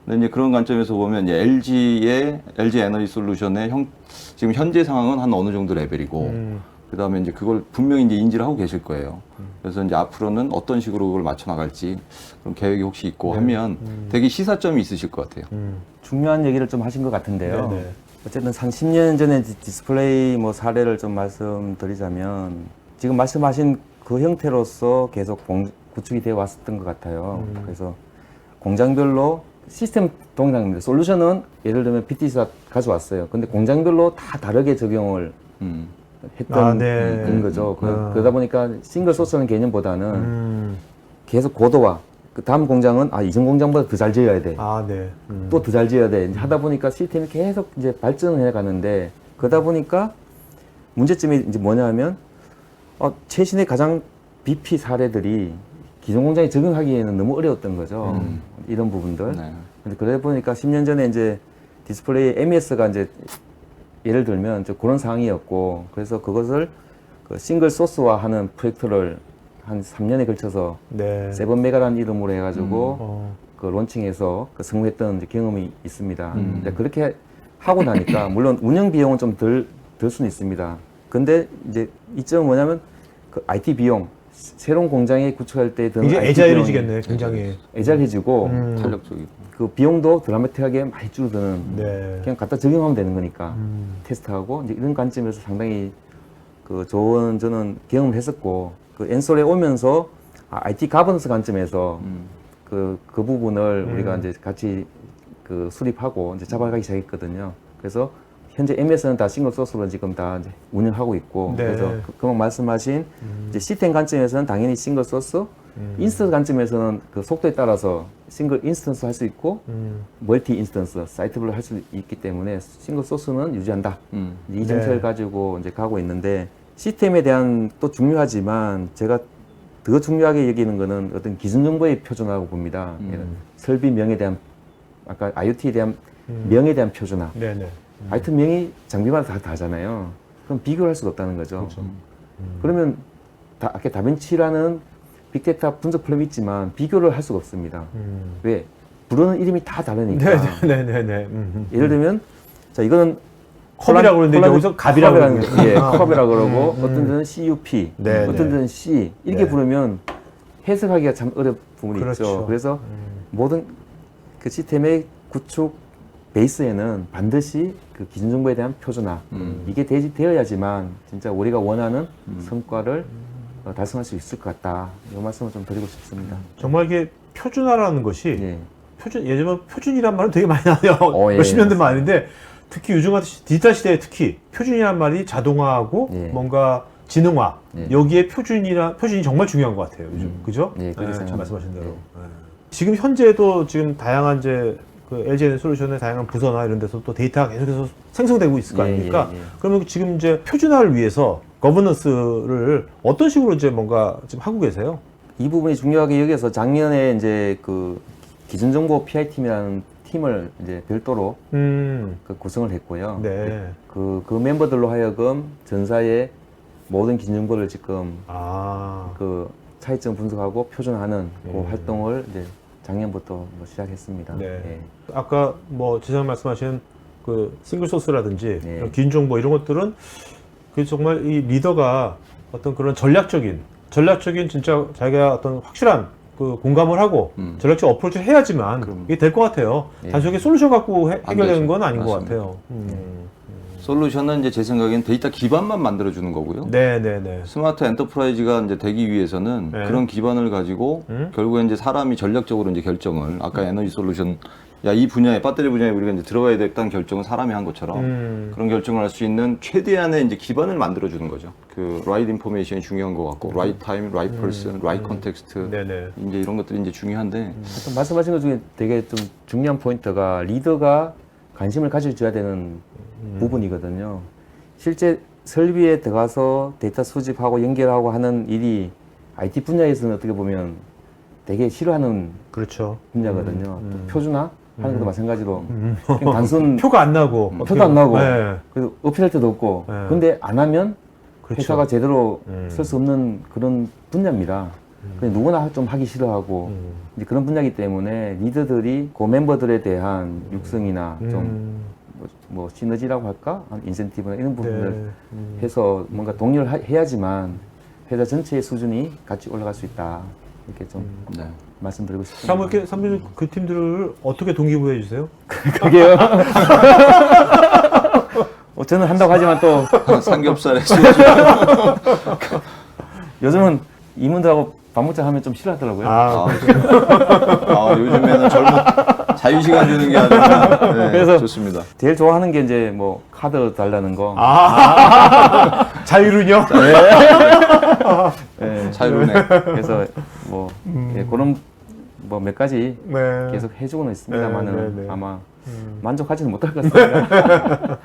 근데 이제 그런 관점에서 보면 이제 LG 에너지 솔루션의 지금 현재 상황은 한 어느 정도 레벨이고 그다음에 이제 그걸 분명히 이제 인지를 하고 계실 거예요. 그래서 이제 앞으로는 어떤 식으로 그걸 맞춰 나갈지 그런 계획이 혹시 있고 하면 되게 시사점이 있으실 것 같아요. 중요한 얘기를 좀 하신 것 같은데요. 네네. 어쨌든 한 10년 전에 디스플레이 뭐 사례를 좀 말씀드리자면 지금 말씀하신 그 형태로서 계속 구축이 되어 왔었던 것 같아요. 그래서 공장별로 시스템 동작입니다. 솔루션은 예를 들면 PT가 가져왔어요. 근데 공장별로 다 다르게 적용을 했던 네. 그런 거죠. 그러다 보니까 싱글 소스라는 개념보다는 계속 고도화. 그 다음 공장은 이전 공장보다 더 잘 지어야 돼. 네. 또 더 잘 지어야 돼. 이제 하다 보니까 시스템이 계속 이제 발전을 해 가는데 그러다 보니까 문제점이 이제 뭐냐면 최신의 가장 BP 사례들이 기존 공장에 적용하기에는 너무 어려웠던 거죠. 이런 부분들. 네. 근데 그러다 보니까 10년 전에 이제 디스플레이 MES가 이제 예를 들면 이제 그런 상황이었고 그래서 그것을 그 싱글 소스화하는 프로젝트를 한 3년에 걸쳐서 네. 세븐메가라는 이름으로 해가지고 그 론칭해서 그 성공했던 이제 경험이 있습니다. 이제 그렇게 하고 나니까 물론 운영 비용은 좀 덜 수는 있습니다. 근데 이제 이점은 뭐냐면 그 IT 비용 새로운 공장에 구축할 때 드는 이제 IT 애자일해지겠네, 굉장히. 애잘해지고 탄력적이고. 그 비용도 드라마틱하게 많이 줄어드는 네. 그냥 갖다 적용하면 되는 거니까 테스트하고 이제 이런 관점에서 상당히 그 좋은 저는 경험을 했었고 그 엔솔에 오면서 IT 가버넌스 관점에서 그 부분을 우리가 이제 같이 그 수립하고 이제 잡아가기 시작했거든요. 그래서 현재 MS는 다 싱글 소스로 지금 다 이제 운영하고 있고 네. 그래서 그만 말씀하신 이제 시스템 관점에서는 당연히 싱글 소스, 인스턴스 관점에서는 그 속도에 따라서 싱글 인스턴스 할 수 있고 멀티 인스턴스 사이트별로 할 수 있기 때문에 싱글 소스는 유지한다. 이 정책을 네. 가지고 이제 가고 있는데 시스템에 대한 또 중요하지만 제가 더 중요하게 여기는 거는 어떤 기준 정보의 표준화라고 봅니다. 설비 명에 대한 아까 IoT에 대한 명에 대한 표준화. 네네. 하여튼 명이 장비마다 다 다르잖아요. 그럼 비교를 할 수가 없다는 거죠. 그렇죠. 그러면 아까 다빈치라는 빅데이터 분석 플랫폼이 있지만 비교를 할 수가 없습니다. 왜? 부르는 이름이 다 다르니까. 네네네. 예를 들면 자 이거는 컵이라고 그러는데 이제 여기서 갑이라고 컵이라는 그러는 게 컵이라고 그러고 어떤 데는 CUP, 네, 어떤 네. 데는 C 이렇게 네. 부르면 해석하기가 참 어려운 부분이 그렇죠. 있죠. 그래서 모든 그 시스템의 구축 베이스에는 반드시 그 기준 정보에 대한 표준화 이게 되어야지만 진짜 우리가 원하는 성과를 달성할 수 있을 것 같다. 이 말씀을 좀 드리고 싶습니다. 정말 이게 표준화라는 것이 예. 예전에 표준이란 말은 되게 많이 나와요. 예. 몇십 년 된 말인데 특히 요즘 같은 디지털 시대에 특히 표준이란 말이 자동화하고 예. 뭔가 지능화 예. 여기에 표준이 정말 중요한 것 같아요. 요즘 그죠? 예, 그렇게 참 생각합니다. 말씀하신 대로. 예. 지금 현재도 지금 다양한 이제 그 LG 솔루션의 다양한 부서나 이런 데서 또 데이터가 계속해서 생성되고 있을 거 예, 아닙니까? 예, 예. 그러면 지금 이제 표준화를 위해서 거버넌스를 어떤 식으로 이제 뭔가 지금 하고 계세요? 이 부분이 중요하게 여기서 작년에 이제 그 기준 정보 PI 팀이라는 팀을 이제 별도로 그 구성을 했고요. 네. 그 멤버들로 하여금 전사의 모든 기준 정보를 지금 그 차이점 분석하고 표준화하는 그 활동을 이제 작년부터 뭐 시작했습니다. 네. 예. 아까 뭐 지상 말씀하신 그 싱글 소스라든지 네. 이런 긴 정보 이런 것들은 그 정말 이 리더가 어떤 그런 전략적인 진짜 자기가 어떤 확실한 그 공감을 하고 전략적 어프로치를 해야지만 이게 될 것 같아요. 예. 단순하게 솔루션 갖고 해결되는 되죠. 건 아닌 맞습니다. 것 같아요. 솔루션은 이제 제 생각엔 데이터 기반만 만들어 주는 거고요. 네네네. 스마트 엔터프라이즈가 이제 되기 위해서는 네. 그런 기반을 가지고 결국에 이제 사람이 전략적으로 이제 결정을 아까 에너지 솔루션 이 분야에 배터리 분야에 우리가 이제 들어가야 되겠다는 결정은 사람이 한 것처럼 그런 결정을 할 수 있는 최대한의 이제 기반을 만들어 주는 거죠. 그 right information이 중요한 것 같고 right time, right person, right context 네네. 이제 이런 것들이 이제 중요한데 하여튼 말씀하신 것 중에 되게 좀 중요한 포인트가 리더가 관심을 가져줘야 되는 부분이거든요. 실제 설비에 들어가서 데이터 수집하고 연결하고 하는 일이 IT 분야에서는 어떻게 보면 되게 싫어하는 그렇죠. 분야거든요. 또 표준화 하는 것도 마찬가지로 그냥 단순 표가 안 나고 표도 안 나고 네. 그래서 어필할 때도 없고 네. 근데 안 하면 그렇죠. 회사가 제대로 설 수 없는 그런 분야입니다. 그냥 누구나 좀 하기 싫어하고 이제 그런 분야이기 때문에 리더들이 그 멤버들에 대한 육성이나 좀 뭐 시너지라고 할까? 인센티브나 이런 부분을 네. 해서 뭔가 동의를 해야지만 회사 전체의 수준이 같이 올라갈 수 있다. 이렇게 좀 네. 말씀드리고 싶습니다. 사모님 그 팀들을 어떻게 동기부여해 주세요? 그게요. 저는 한다고 하지만 또 삼겹살에 요즘은 임원들하고 밥 먹자 하면 좀 싫어하더라고요. 요즘에는 자유시간 주는 게 아니라 네, 그래서 좋습니다. 제일 좋아하는 게 이제 뭐 카드 달라는 거. 자유는요? 네. 자유로네. 그래서 뭐 예, 그런 뭐 몇 가지 네. 계속 해주고는 있습니다만은 네, 네, 네. 아마 만족하지는 못할 것 같습니다.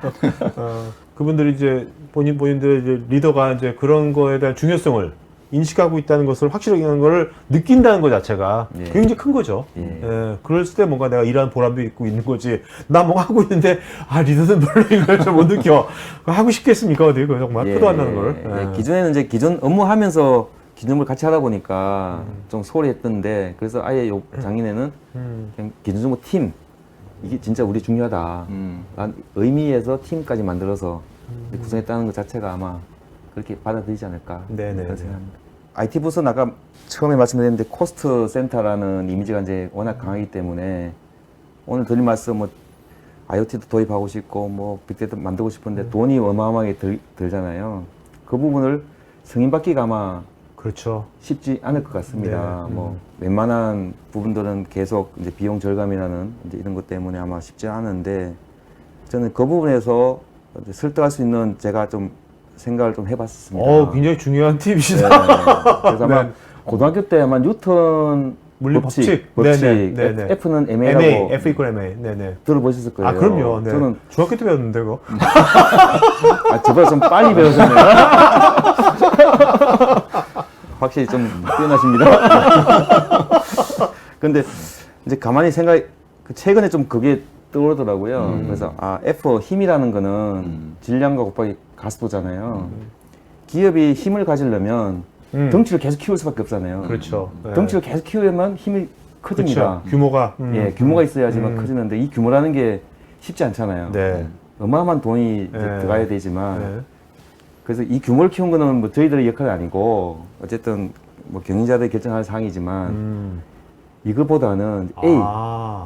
그분들이 이제 본인들의 이제 리더가 이제 그런 거에 대한 중요성을 인식하고 있다는 것을 확실하게 하는 걸 느낀다는 것 자체가 예. 굉장히 큰 거죠. 예. 예, 그럴 때 뭔가 내가 일하는 보람도 있고 있는 거지. 나 뭐 하고 있는데 리더는 별로 이걸 좀 못 느껴. 하고 싶겠습니까? 어디 그 정말 표도 안 나는 걸. 예, 기존에는 이제 기존 업무하면서 기준을 같이 하다 보니까 좀 소홀히 했던데 그래서 아예 요 작년에는 그냥 기준 정보 팀 이게 진짜 우리 중요하다. 난 의미에서 팀까지 만들어서 구성했다는 것 자체가 아마 그렇게 받아들이지 않을까 네네. 그런 생각합니다. IT 부서는 아까 처음에 말씀드렸는데 코스트 센터라는 이미지가 이제 워낙 강하기 때문에 오늘 드린 말씀 뭐 IoT도 도입하고 싶고 뭐 빅데이터 만들고 싶은데 돈이 어마어마하게 들잖아요. 그 부분을 승인받기가 아마 그렇죠. 쉽지 않을 것 같습니다. 네. 뭐 웬만한 부분들은 계속 이제 비용 절감이라는 이제 이런 것 때문에 아마 쉽지 않은데 저는 그 부분에서 이제 설득할 수 있는 제가 좀 생각을 좀 해봤습니다. 굉장히 중요한 네. 팁이시다. 그래서 아마 고등학교 때 아마 뉴턴 물리 법칙, 네네. F는 MA라고 F 이퀄 MA. 네네. 들어보셨을 거예요. 그럼요. 네. 저는 중학교 때 배웠는데 그거. 저보다 좀 빨리 배우셨네요. 확실히 좀 뛰어나십니다. 근데 이제 가만히 최근에 좀 그게 떠오르더라고요. 그래서 F 힘이라는 거는 질량과 곱하기 가속도잖아요. 기업이 힘을 가지려면 덩치를 계속 키울 수밖에 없잖아요. 그렇죠. 네. 덩치를 계속 키우려면 힘이 커집니다. 그렇죠. 규모가. 예, 규모가 있어야지만 커지는데 이 규모라는 게 쉽지 않잖아요. 네. 어마어마한 돈이 이제 네. 들어가야 되지만 네. 그래서 이 규모를 키운 거는 뭐 저희들의 역할이 아니고 어쨌든 뭐 경영자들이 결정할 사항이지만 이거보다는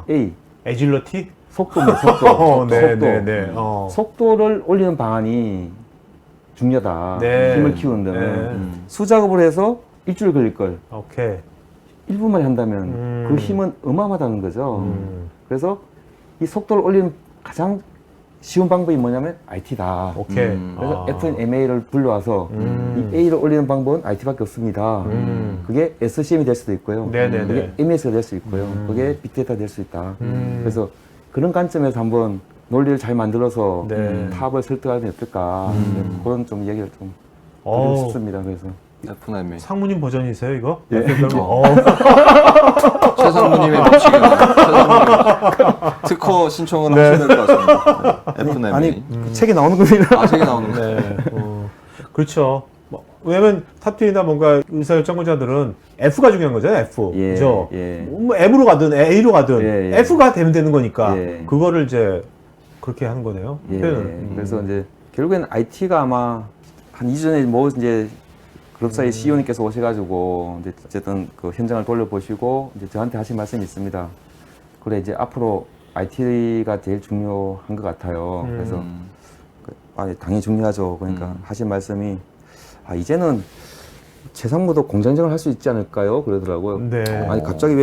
A 에질러티? 속도입니다. 속도. 네네네. 속도를 올리는 방안이 중요하다. 네. 힘을 키우는 데는 네. 수작업을 해서 일주일 걸릴 걸 오케이. 1분 만에 한다면 그 힘은 어마어마하다는 거죠. 그래서 이 속도를 올리는 가장 쉬운 방법이 뭐냐면 IT다. 오케이. 그래서 FMA를 불러와서 이 A를 올리는 방법은 IT밖에 없습니다. 그게 SCM이 될 수도 있고요. 네네네. 그게 MES가 될 수 있고요. 그게 빅데이터 될 수 있다. 그래서 그런 관점에서 한번 논리를 잘 만들어서 네. 타업을 설득하면 어떨까. 그런 좀 얘기를 좀 드리고 싶습니다. 그래서 FMA. 상무님 버전이세요 이거? 예. 최상무님의 법칙이네요. 특허 신청은 하셔야 될 것 같습니다. FMA. 아니 그 책에 나오는 겁니다. 책에 나오는 거. 네. 그렇죠. 왜냐면 탑팀이나 뭔가 의사결정권자들은 F가 중요한 거잖아요. F. 예, 그죠? 예. 뭐 M으로 가든 A로 가든 예, 예. F가 되면 되는 거니까 예. 그거를 이제 그렇게 하는 거네요. 예, 표현을. 그래서 이제 결국에는 IT가 아마 한 2주 전에 뭐 이제 그룹사의 CEO님께서 오셔가지고 이제 어쨌든 그 현장을 돌려보시고 이제 저한테 하신 말씀이 있습니다. 그래 이제 앞으로 IT가 제일 중요한 것 같아요. 그래서 당연히 중요하죠. 그러니까 하신 말씀이 이제는 최상무도 공장장을 할 수 있지 않을까요? 그러더라고요. 네. 아니 갑자기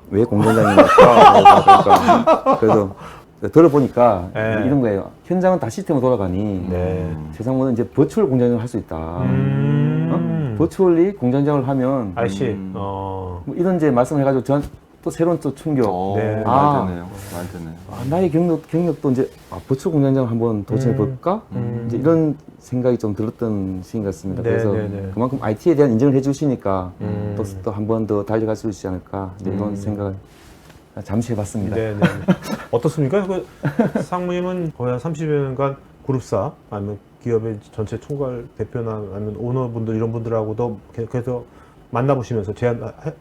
왜 공장장입니까? 그래서 들어보니까 네. 이런 거예요. 현장은 다 시스템으로 돌아가니 네. 최상무는 이제 버추얼 공장장을 할 수 있다. 버추얼리 공장장을 하면 아이씨. 뭐 이런 이제 말씀을 해가지고 전 또 새로운 또 충격. 네. 말 되네요. 말 되네요. 나의 경력도 이제 버추얼 공장장을 한번 도전해 볼까? 이제 이런 생각이 좀 들었던 시인 같습니다. 네, 그래서 네, 네. 그만큼 IT에 대한 인정을 해주시니까 또 한 번 더 달려갈 수 있지 않을까 이제 이런 생각을 잠시 해봤습니다. 네, 네. 어떻습니까? 그 상무님은 거의 한 30여 년간 그룹사 아니면 기업의 전체 총괄 대표나 아니면 오너분들 이런 분들하고도 계속 만나보시면서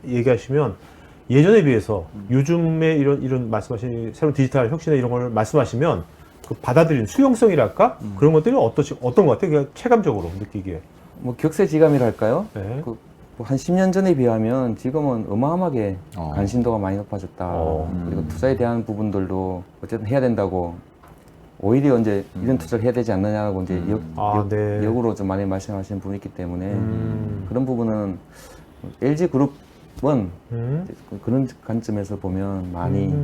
얘기하시면 예전에 비해서 요즘에 이런 말씀하신 새로운 디지털 혁신에 이런 걸 말씀하시면 그 받아들이는 수용성이랄까 그런 것들이 어떤 것 같아요? 그냥 체감적으로 느끼기에. 뭐 격세지감이랄까요? 네. 한 10년 전에 비하면 지금은 어마어마하게 관심도가 많이 높아졌다. 어. 그리고 투자에 대한 부분들도 어쨌든 해야 된다고. 오히려 이제 이런 투자를 해야 되지 않느냐고 이제 네. 역으로 좀 많이 말씀하시는 분이 있기 때문에 그런 부분은 LG 그룹은 그런 관점에서 보면 많이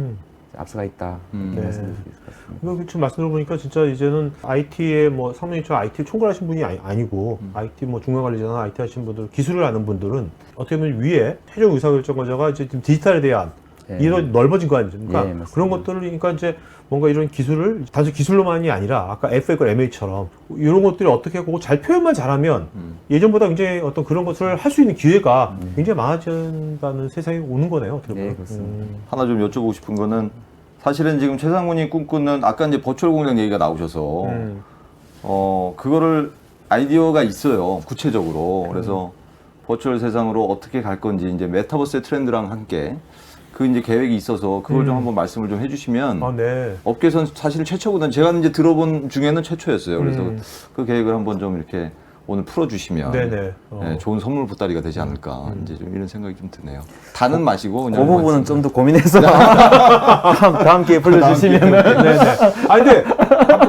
앞서가 있다. 이렇게 네. 말씀드릴 수 있을 것 같습니다. 이거 지금 말씀 들어보니까 진짜 이제는 IT에 뭐 상무님처럼 IT 총괄하신 분이 아니고 IT 뭐 중간관리자나 IT 하신 분들, 기술을 아는 분들은 어떻게 보면 위에 최종 의사결정권자가 이제 지금 디지털에 대한 예. 이런 넓어진 거 아닙니까? 예, 맞습니다. 그런 것들을 그러니까 이제 뭔가 이런 기술을 단순 기술로만이 아니라 아까 FA과 MA처럼 이런 것들이 어떻게 하고 잘 표현만 잘하면 예전보다 굉장히 어떤 그런 것을 할 수 있는 기회가 굉장히 많아진다는 세상이 오는 거네요. 어떻게 보면. 네, 그렇습니다. 하나 좀 여쭤보고 싶은 거는 사실은 지금 최상훈이 꿈꾸는 아까 이제 버추얼 공장 얘기가 나오셔서 그거를 아이디어가 있어요. 구체적으로. 그래서 버추얼 세상으로 어떻게 갈 건지 이제 메타버스의 트렌드랑 함께 그 이제 계획이 있어서 그걸 좀 한번 말씀을 좀 해주시면 네. 업계에서는 사실 최초거든. 제가 이제 들어본 중에는 최초였어요. 그래서 그 계획을 한번 좀 이렇게 오늘 풀어주시면 네네. 네, 좋은 선물 보따리가 되지 않을까 이제 좀 이런 생각이 좀 드네요. 다는 마시고 그 그냥 부분은 좀 더 고민해서 다음 기회에 불러주시면 네네. 아니 근데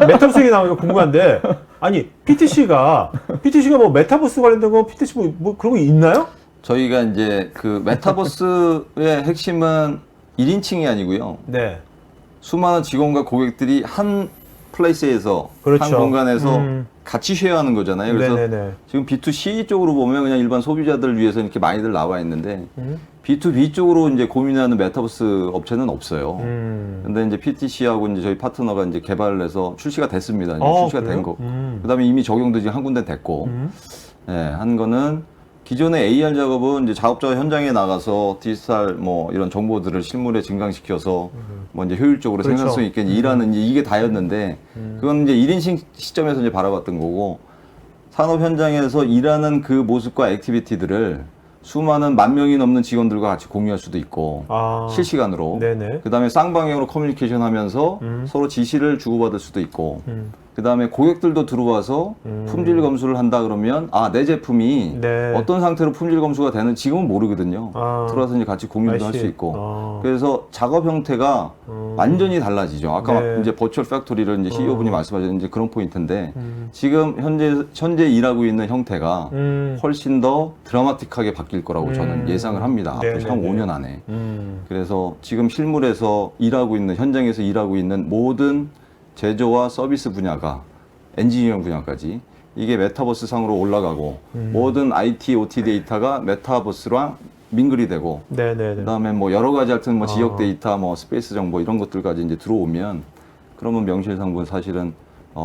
메타버스 얘기 나오니까 궁금한데 아니 PTC가 뭐 메타버스 관련된 거 PTC 뭐 그런 거 있나요? 저희가 이제 그 메타버스의 핵심은 1인칭이 아니고요. 네. 수많은 직원과 고객들이 한 플레이스에서 그렇죠. 한 공간에서 같이 쉐어하는 거잖아요. 그래서 네네네. 지금 B2C 쪽으로 보면 그냥 일반 소비자들 위해서 이렇게 많이들 나와 있는데 B2B 쪽으로 이제 고민하는 메타버스 업체는 없어요. 근데 이제 PTC하고 이제 저희 파트너가 이제 개발을 해서 출시가 됐습니다. 이제 출시가 그래요? 된 거. 그다음에 이미 적용도 지금 한 군데 됐고, 예, 한 거는 기존의 AR 작업은 이제 작업자 현장에 나가서 디지털 뭐 이런 정보들을 실물에 증강시켜서 뭐 이제 효율적으로 그렇죠. 생산성 있게 일하는 이게 다였는데 그건 이제 1인칭 시점에서 이제 바라봤던 거고 산업 현장에서 일하는 그 모습과 액티비티들을 수많은 10,000명이 넘는 직원들과 같이 공유할 수도 있고 실시간으로 네네. 그 다음에 쌍방향으로 커뮤니케이션 하면서 서로 지시를 주고받을 수도 있고 그 다음에 고객들도 들어와서 품질 검수를 한다 그러면 내 제품이 네. 어떤 상태로 품질 검수가 되는 지금은 모르거든요. 들어와서 이제 같이 공유도 할 수 있고 그래서 작업 형태가 완전히 달라지죠. 아까 네. 막 이제 버추얼 팩토리를 이제 CEO분이 말씀하셨는데 이제 그런 포인트인데 지금 현재 일하고 있는 형태가 훨씬 더 드라마틱하게 바뀔 거라고 저는 예상을 합니다. 앞으로 네네네. 향후 5년 안에. 그래서 지금 실물에서 일하고 있는 현장에서 일하고 있는 모든 제조와 서비스 분야가 엔지니어링 분야까지 이게 메타버스 상으로 올라가고 모든 IT, OT 데이터가 메타버스랑 민글이 되고 네네네. 그다음에 뭐 여러 가지 하여튼 뭐 지역 데이터, 뭐 스페이스 정보 이런 것들까지 이제 들어오면 그러면 명실상부는 사실은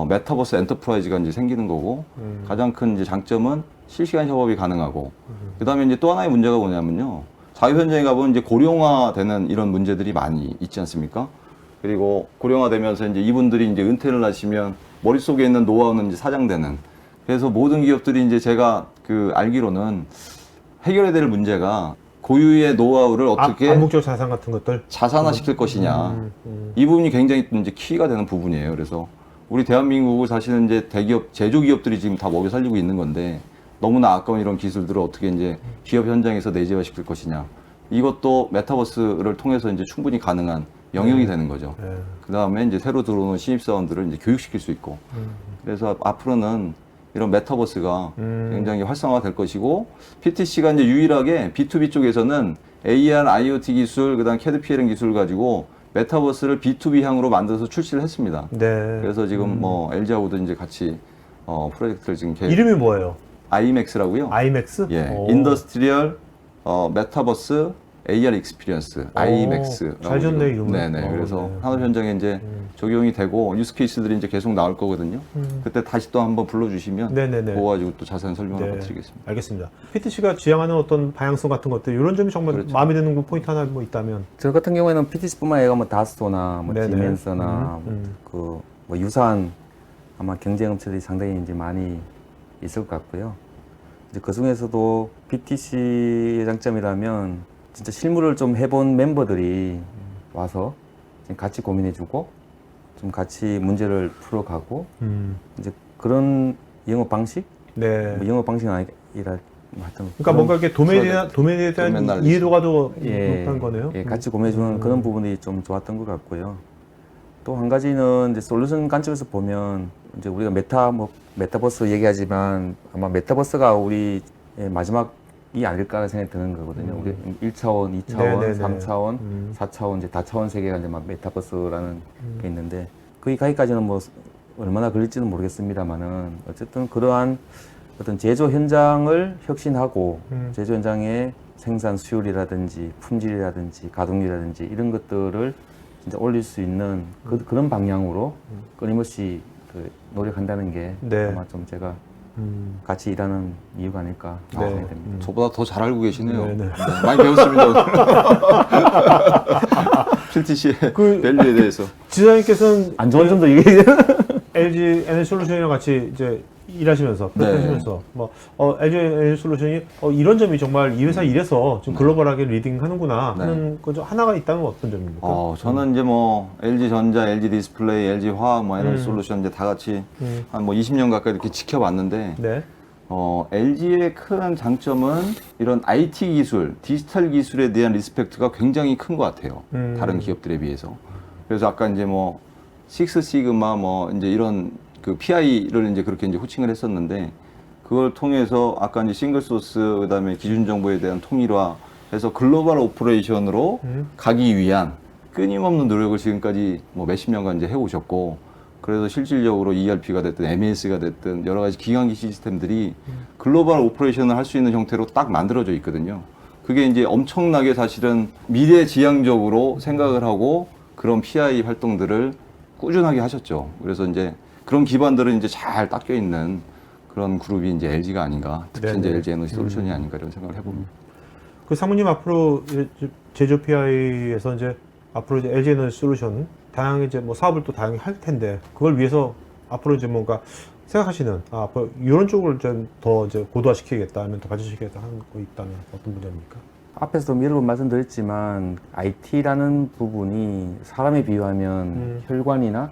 메타버스 엔터프라이즈가 이제 생기는 거고 가장 큰 이제 장점은 실시간 협업이 가능하고 그다음에 이제 또 하나의 문제가 뭐냐면요. 자유 현장에 가보면 이제 고령화되는 이런 문제들이 많이 있지 않습니까? 그리고 고령화되면서 이제 이분들이 이제 은퇴를 하시면 머릿속에 있는 노하우는 이제 사장되는. 그래서 모든 기업들이 이제 제가 그 알기로는 해결해야 될 문제가 고유의 노하우를 어떻게 암묵적 자산 같은 것들 자산화시킬 것이냐. 이 부분이 굉장히 이제 키가 되는 부분이에요. 그래서 우리 대한민국을 사실은 이제 대기업, 제조기업들이 지금 다 먹여 살리고 있는 건데 너무나 아까운 이런 기술들을 어떻게 이제 기업 현장에서 내재화시킬 것이냐. 이것도 메타버스를 통해서 이제 충분히 가능한 영역이 되는 거죠. 네. 그 다음에 이제 새로 들어오는 신입사원들을 이제 교육시킬 수 있고. 그래서 앞으로는 이런 메타버스가 굉장히 활성화될 것이고, PTC가 이제 유일하게 B2B 쪽에서는 AR, IoT 기술, 그다음 CAD, PLM 기술 가지고 메타버스를 B2B 향으로 만들어서 출시를 했습니다. 네. 그래서 지금 뭐 LG하고도 이제 같이 프로젝트를 지금 이름이 뭐예요? IMAX라고요. IMAX? 예, 오. 인더스트리얼 메타버스 AR 익스피리언스 IMAX. 잘 지었네, 이름을. 네네. 그래서 네. 산업 현장에 이제 적용이 되고 유스 케이스들이 이제 계속 나올 거거든요. 그때 다시 또 한번 불러주시면 네네네. 그거 가지고 또 자세한 설명을 네. 한번 드리겠습니다. 알겠습니다. PTC가 지향하는 어떤 방향성 같은 것들 이런 점이 정말 그렇죠. 마음에 드는 포인트 하나 뭐 있다면 저 같은 경우에는 PTC뿐만 아니라 뭐 다스토나 뭐 네네. 지멘서나 그 뭐 유사한 아마 경쟁 업체들이 상당히 이제 많이 있을 것 같고요. 이제 그 중에서도 PTC의 장점이라면 진짜 실무를 좀 해본 멤버들이 와서 같이 고민해주고 좀 같이 문제를 풀어가고 이제 그런 영업 방식, 네. 뭐 영업 방식은 아니라 뭐 하여튼 그러니까 뭔가 이렇게 도메인에 대한 도메인 날리지. 이해도가 더 예, 높다는 거네요. 예, 같이 공유해주는 그런 부분이 좀 좋았던 것 같고요. 또 한 가지는 이제 솔루션 관점에서 보면 이제 우리가 메타버스 얘기하지만 아마 메타버스가 우리 마지막이 아닐까 생각이 드는 거거든요. 우리 1차원, 2차원, 네네네. 3차원, 4차원, 이제 다차원 세계가 이제 막 메타버스라는 게 있는데 거기 가기까지는 뭐 얼마나 걸릴지는 모르겠습니다만은 어쨌든 그러한 어떤 제조 현장을 혁신하고 제조 현장의 생산 수율이라든지 품질이라든지 가동률이라든지 이런 것들을 진짜 올릴 수 있는 그런 방향으로 끊임없이 노력한다는 게 네. 아마 좀 제가 같이 일하는 이유가 아닐까 생각이 됩니다. 저보다 더 잘 알고 계시네요. 네, 네. 많이 배웠습니다. 필티시의 밸류에 대해서. 지사님께서는 안 좋은 점도 얘기해요. LG 에너지솔루션이랑 같이 이제 일하시면서 하시면서 뭐 LG 에너지솔루션이 이런 점이 정말 이 회사 일에서 좀 글로벌하게 리딩하는구나 하는 거 하나가 있다면 어떤 점입니까? 저는 이제 뭐 LG 전자, LG 디스플레이, LG 화학, 뭐 에너지 솔루션 이제 다 같이 한 뭐 20년 가까이 이렇게 지켜봤는데 네. LG의 큰 장점은 이런 IT 기술, 디지털 기술에 대한 리스펙트가 굉장히 큰 것 같아요. 다른 기업들에 비해서. 그래서 아까 이제 뭐 식스 시그마 뭐 이제 이런 그 PI를 이제 그렇게 이제 호칭을 했었는데 그걸 통해서 아까 이제 싱글 소스 그다음에 기준 정보에 대한 통일화 해서 글로벌 오퍼레이션으로 가기 위한 끊임없는 노력을 지금까지 뭐 몇십 년간 이제 해오셨고 그래서 실질적으로 ERP가 됐든 MES가 됐든 여러 가지 기관기 시스템들이 글로벌 오퍼레이션을 할 수 있는 형태로 딱 만들어져 있거든요. 그게 이제 엄청나게 사실은 미래지향적으로 생각을 하고 그런 PI 활동들을 꾸준하게 하셨죠. 그래서 이제 그런 기반들은 이제 잘 닦여 있는 그런 그룹이 이제 LG가 아닌가, 특히 네네. 이제 LG 에너지 솔루션이 아닌가 이런 생각을 해봅니다. 그 사모님 앞으로 이제 제조 PI에서 이제 앞으로 이제 LG 에너지 솔루션 다양하게 이제 뭐 사업을 또 다양하게 할 텐데 그걸 위해서 앞으로 이제 뭔가 생각하시는 앞으로 이런 쪽을 좀 더 이제 고도화시키겠다 하면 더 발전시키겠다 하는 거 있다면 어떤 분야입니까? 앞에서도 여러 번 말씀드렸지만 IT라는 부분이 사람에 비유하면 혈관이나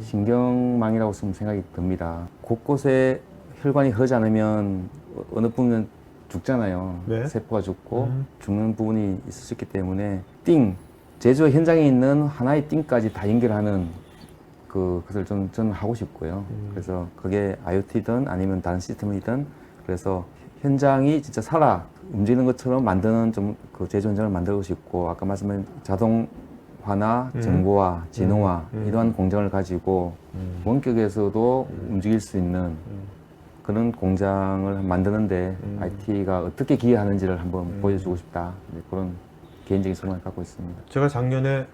신경망이라고 좀 생각이 듭니다. 곳곳에 혈관이 흐르지 않으면 어느 부분은 죽잖아요. 네. 세포가 죽고 죽는 부분이 있을 수 있기 때문에 제조 현장에 있는 하나의 띵까지 다 연결하는 그것을 저는 하고 싶고요. 그래서 그게 IoT든 아니면 다른 시스템이든 그래서 현장이 진짜 살아 움직이는 것처럼 만드는 좀 그 제조 현장을 만들고 싶고 아까 말씀드린 자동화나 정보화, 진화화 이러한 공장을 가지고 원격에서도 움직일 수 있는 그런 공장을 만드는데 IT가 어떻게 기여하는지를 한번 보여주고 싶다. 그런 개인적인 소망을 갖고 있습니다. 제가 작년에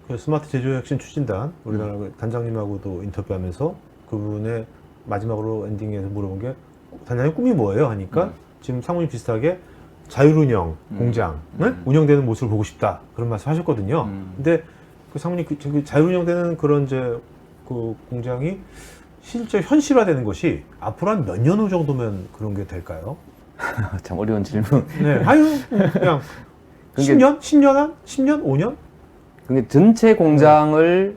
그 스마트 제조혁신 추진단 우리나라 그 단장님하고도 인터뷰하면서 그분의 마지막으로 엔딩에서 물어본 게 단장님 꿈이 뭐예요? 하니까 지금 상무님 비슷하게 자율운영 공장을 운영되는 모습을 보고 싶다 그런 말씀 하셨거든요. 근데 그 상무님 그 자율운영되는 그런 이제 그 공장이 실제 현실화되는 것이 앞으로 한 몇 년 후 정도면 그런 게 될까요? 참 어려운 질문. 네, 아유 그냥 10년? 10년 한? 10년? 5년? 근데 전체 공장을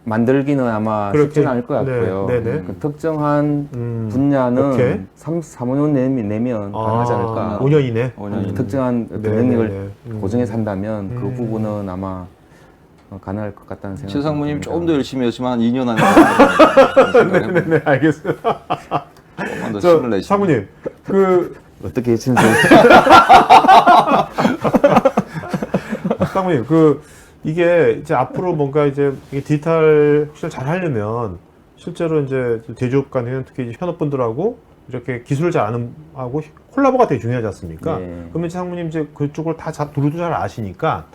만들기는 아마 그렇게, 쉽지는 않을 것 같고요. 네, 네네. 그 특정한 분야는 오케이. 3, 5년 내면 가능하지 않을까. 5년 이내? 5년 이내. 특정한 어떤 네, 능력을 네, 네. 고정해서 한다면 그 부분은 아마 가능할 것 같다는 생각이 최 상무님 듭니다. 조금 더 열심히 했으면 한 2년 안에 네, 알겠습니다. 조금만 더 저 힘을 내시면. 사모님, 어떻게 예측해서 사모님, 이게 이제 앞으로 뭔가 이제 이게 디지털 혁신을 잘 하려면 실제로 이제 제조업 간에는 특히 이제 현업분들하고 이렇게 기술을 잘 아는 하고 콜라보가 되게 중요하지 않습니까? 네. 그러면 이제 상무님 이제 그쪽을 다 두루두 잘 아시니까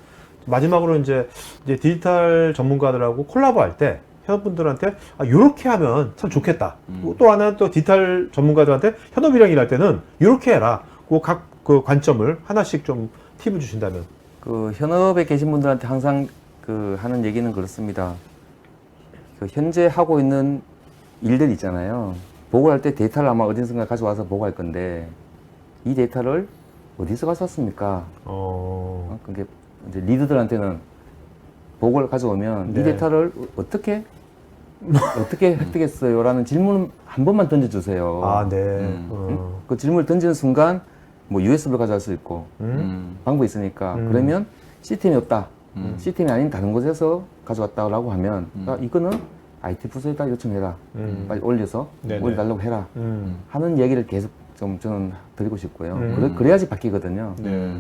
마지막으로 이제 디지털 전문가들하고 콜라보할 때 현업분들한테 이렇게 하면 참 좋겠다. 또 하나 또 디지털 전문가들한테 현업이랑 일할 때는 이렇게 해라. 그 관점을 하나씩 좀 팁을 주신다면. 그 현업에 계신 분들한테 항상 하는 얘기는 그렇습니다. 그 현재 하고 있는 일들 있잖아요. 보고할 때 데이터를 아마 어디선가 가져와서 보고할 건데 이 데이터를 어디서 가져왔습니까? 그게 이제 리더들한테는 보고를 가져오면 네. 이 데이터를 어떻게 획득했어요라는 질문을 한 번만 던져주세요. 아, 네. 그 질문을 던지는 순간 뭐 USB를 가져갈 수 있고 방법이 있으니까 그러면 시스템이 없다. 시스템이 아닌 다른 곳에서 가져왔다라고 하면 아, 이거는 IT 부서에다 요청해라. 빨리 올려서 네네. 올려달라고 해라. 하는 얘기를 계속 좀 저는 드리고 싶고요. 그래야지 바뀌거든요. 네.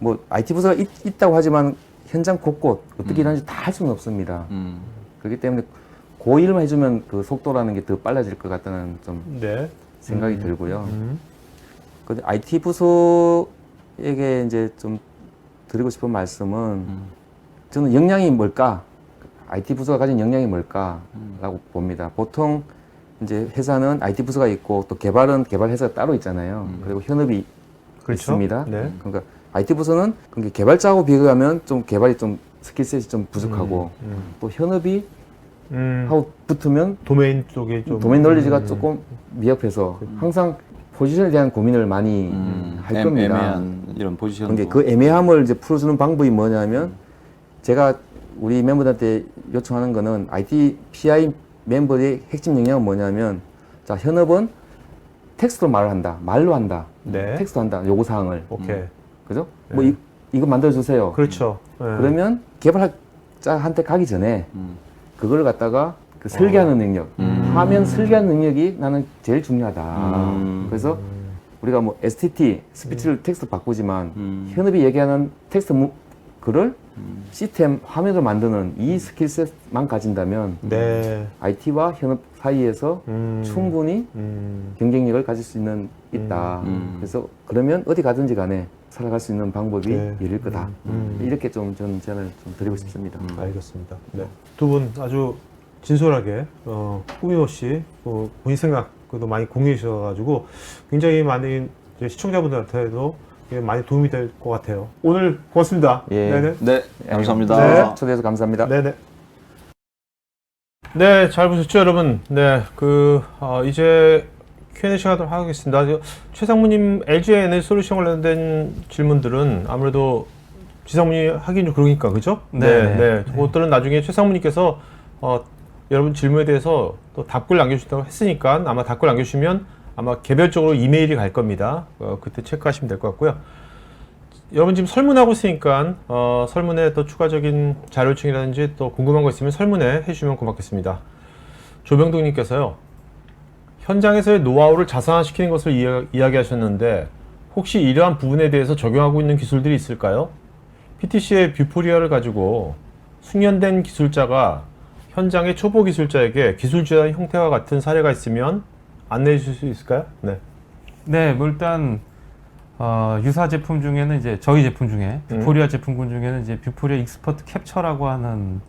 뭐 IT 부서가 있다고 하지만 현장 곳곳 어떻게 일하는지 다 할 수는 없습니다. 그렇기 때문에 그 일만 해주면 그 속도라는 게 더 빨라질 것 같다는 좀 네. 생각이 들고요. 근데 IT 부서에게 이제 좀 드리고 싶은 말씀은 저는 역량이 뭘까? IT 부서가 가진 역량이 뭘까라고 봅니다. 보통 이제 회사는 IT 부서가 있고 또 개발은 개발 회사가 따로 있잖아요. 그리고 현업이 그렇죠. 있습니다. 네. 그러니까 IT 부서는 그게 개발자하고 비교하면 좀 개발이 좀 스킬셋이 좀 부족하고 또 현업이 하고 붙으면 도메인 쪽에 좀 도메인 널리지가 조금 미흡해서 항상 포지션에 대한 고민을 많이 할 겁니다. 애매한 이런 포지션. 근데 그 애매함을 이제 풀어주는 방법이 뭐냐면 제가 우리 멤버들한테 요청하는 거는 IT PI 멤버의 핵심 역량은 뭐냐면 자 현업은 텍스트로 말을 한다, 말로 한다, 네. 텍스트로 한다 요구사항을 오케이. 그죠? 뭐 이거 만들어 주세요. 그렇죠. 네. 그러면 개발자한테 가기 전에 그걸 갖다가 그 설계하는 능력, 화면 설계하는 능력이 나는 제일 중요하다. 그래서 우리가 뭐 STT, 스피치를 텍스트 바꾸지만 현업이 얘기하는 텍스트 글을 시스템 화면으로 만드는 이 스킬셋만 가진다면 네. IT와 현업 사이에서 충분히 경쟁력을 가질 수 있다. 그래서 그러면 어디 가든지 간에 살아갈 수 있는 방법이 네. 열릴 거다. 이렇게 좀 저는 제안을 좀 드리고 싶습니다. 알겠습니다. 네. 두 분 아주 진솔하게 꾸밈없이 본인 생각도 많이 공유해 주셔가지고 굉장히 많은 이제 시청자분들한테도 많이 도움이 될 것 같아요. 오늘 고맙습니다. 예. 네네. 네, 감사합니다. 네. 초대해서 감사합니다. 네네. 네, 잘 보셨죠, 여러분? 네, 이제 Q&A 시간을 하겠습니다. 최상무님, LG 에너지 솔루션 관련된 질문들은 아무래도 지상무님이 하긴 좀 그러니까, 그죠? 네. 그것들은 나중에 최상무님께서 여러분 질문에 대해서 또 답글 남겨주신다고 했으니까 아마 답글 남겨주시면 아마 개별적으로 이메일이 갈 겁니다. 그때 체크하시면 될 것 같고요. 여러분 지금 설문하고 있으니까 설문에 또 추가적인 자료 요청이라든지 또 궁금한 거 있으면 설문에 해주시면 고맙겠습니다. 조병동님께서요. 현장에서의 노하우를 자산화시키는 것을 이야기하셨는데 혹시 이러한 부분에 대해서 적용하고 있는 기술들이 있을까요? PTC의 뷰포리아를 가지고 숙련된 기술자가 현장의 초보 기술자에게 기술 지원 형태와 같은 사례가 있으면 안내해 주실 수 있을까요? 네. 네, 뭐 일단 유사 제품 중에는 이제 저희 제품 중에 뷰포리아 제품군 중에는 이제 뷰포리아 익스퍼트 캡처라고 하는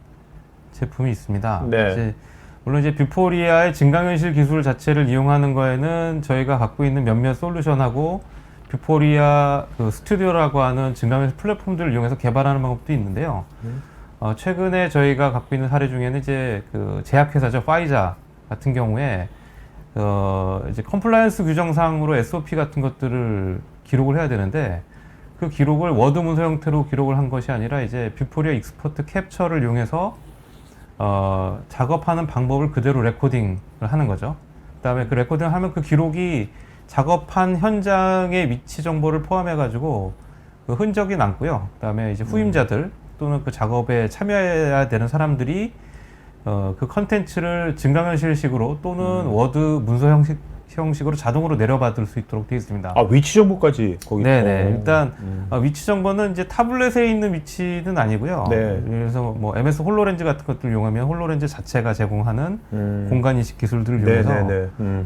제품이 있습니다. 네. 이제 물론 이제 뷰포리아의 증강현실 기술 자체를 이용하는 거에는 저희가 갖고 있는 몇몇 솔루션하고 뷰포리아 그 스튜디오라고 하는 증강현실 플랫폼들을 이용해서 개발하는 방법도 있는데요. 최근에 저희가 갖고 있는 사례 중에는 이제 그 제약회사죠, 파이자 같은 경우에 이제 컴플라이언스 규정상으로 SOP 같은 것들을 기록을 해야 되는데 그 기록을 워드 문서 형태로 기록을 한 것이 아니라 이제 뷰포리아 익스퍼트 캡처를 이용해서 작업하는 방법을 그대로 레코딩을 하는 거죠. 그다음에 그 레코딩을 하면 그 기록이 작업한 현장의 위치 정보를 포함해 가지고 그 흔적이 남고요. 그다음에 이제 후임자들 또는 그 작업에 참여해야 되는 사람들이 그 컨텐츠를 증강현실식으로 또는 워드 문서 형식으로 자동으로 내려받을 수 있도록 되어 있습니다. 아, 위치 정보까지 거기. 네네. 일단 위치 정보는 이제 타블렛에 있는 위치는 아니고요. 네. 그래서 뭐 MS 홀로렌즈 같은 것들을 이용하면 홀로렌즈 자체가 제공하는 공간 인식 기술들을 이용해서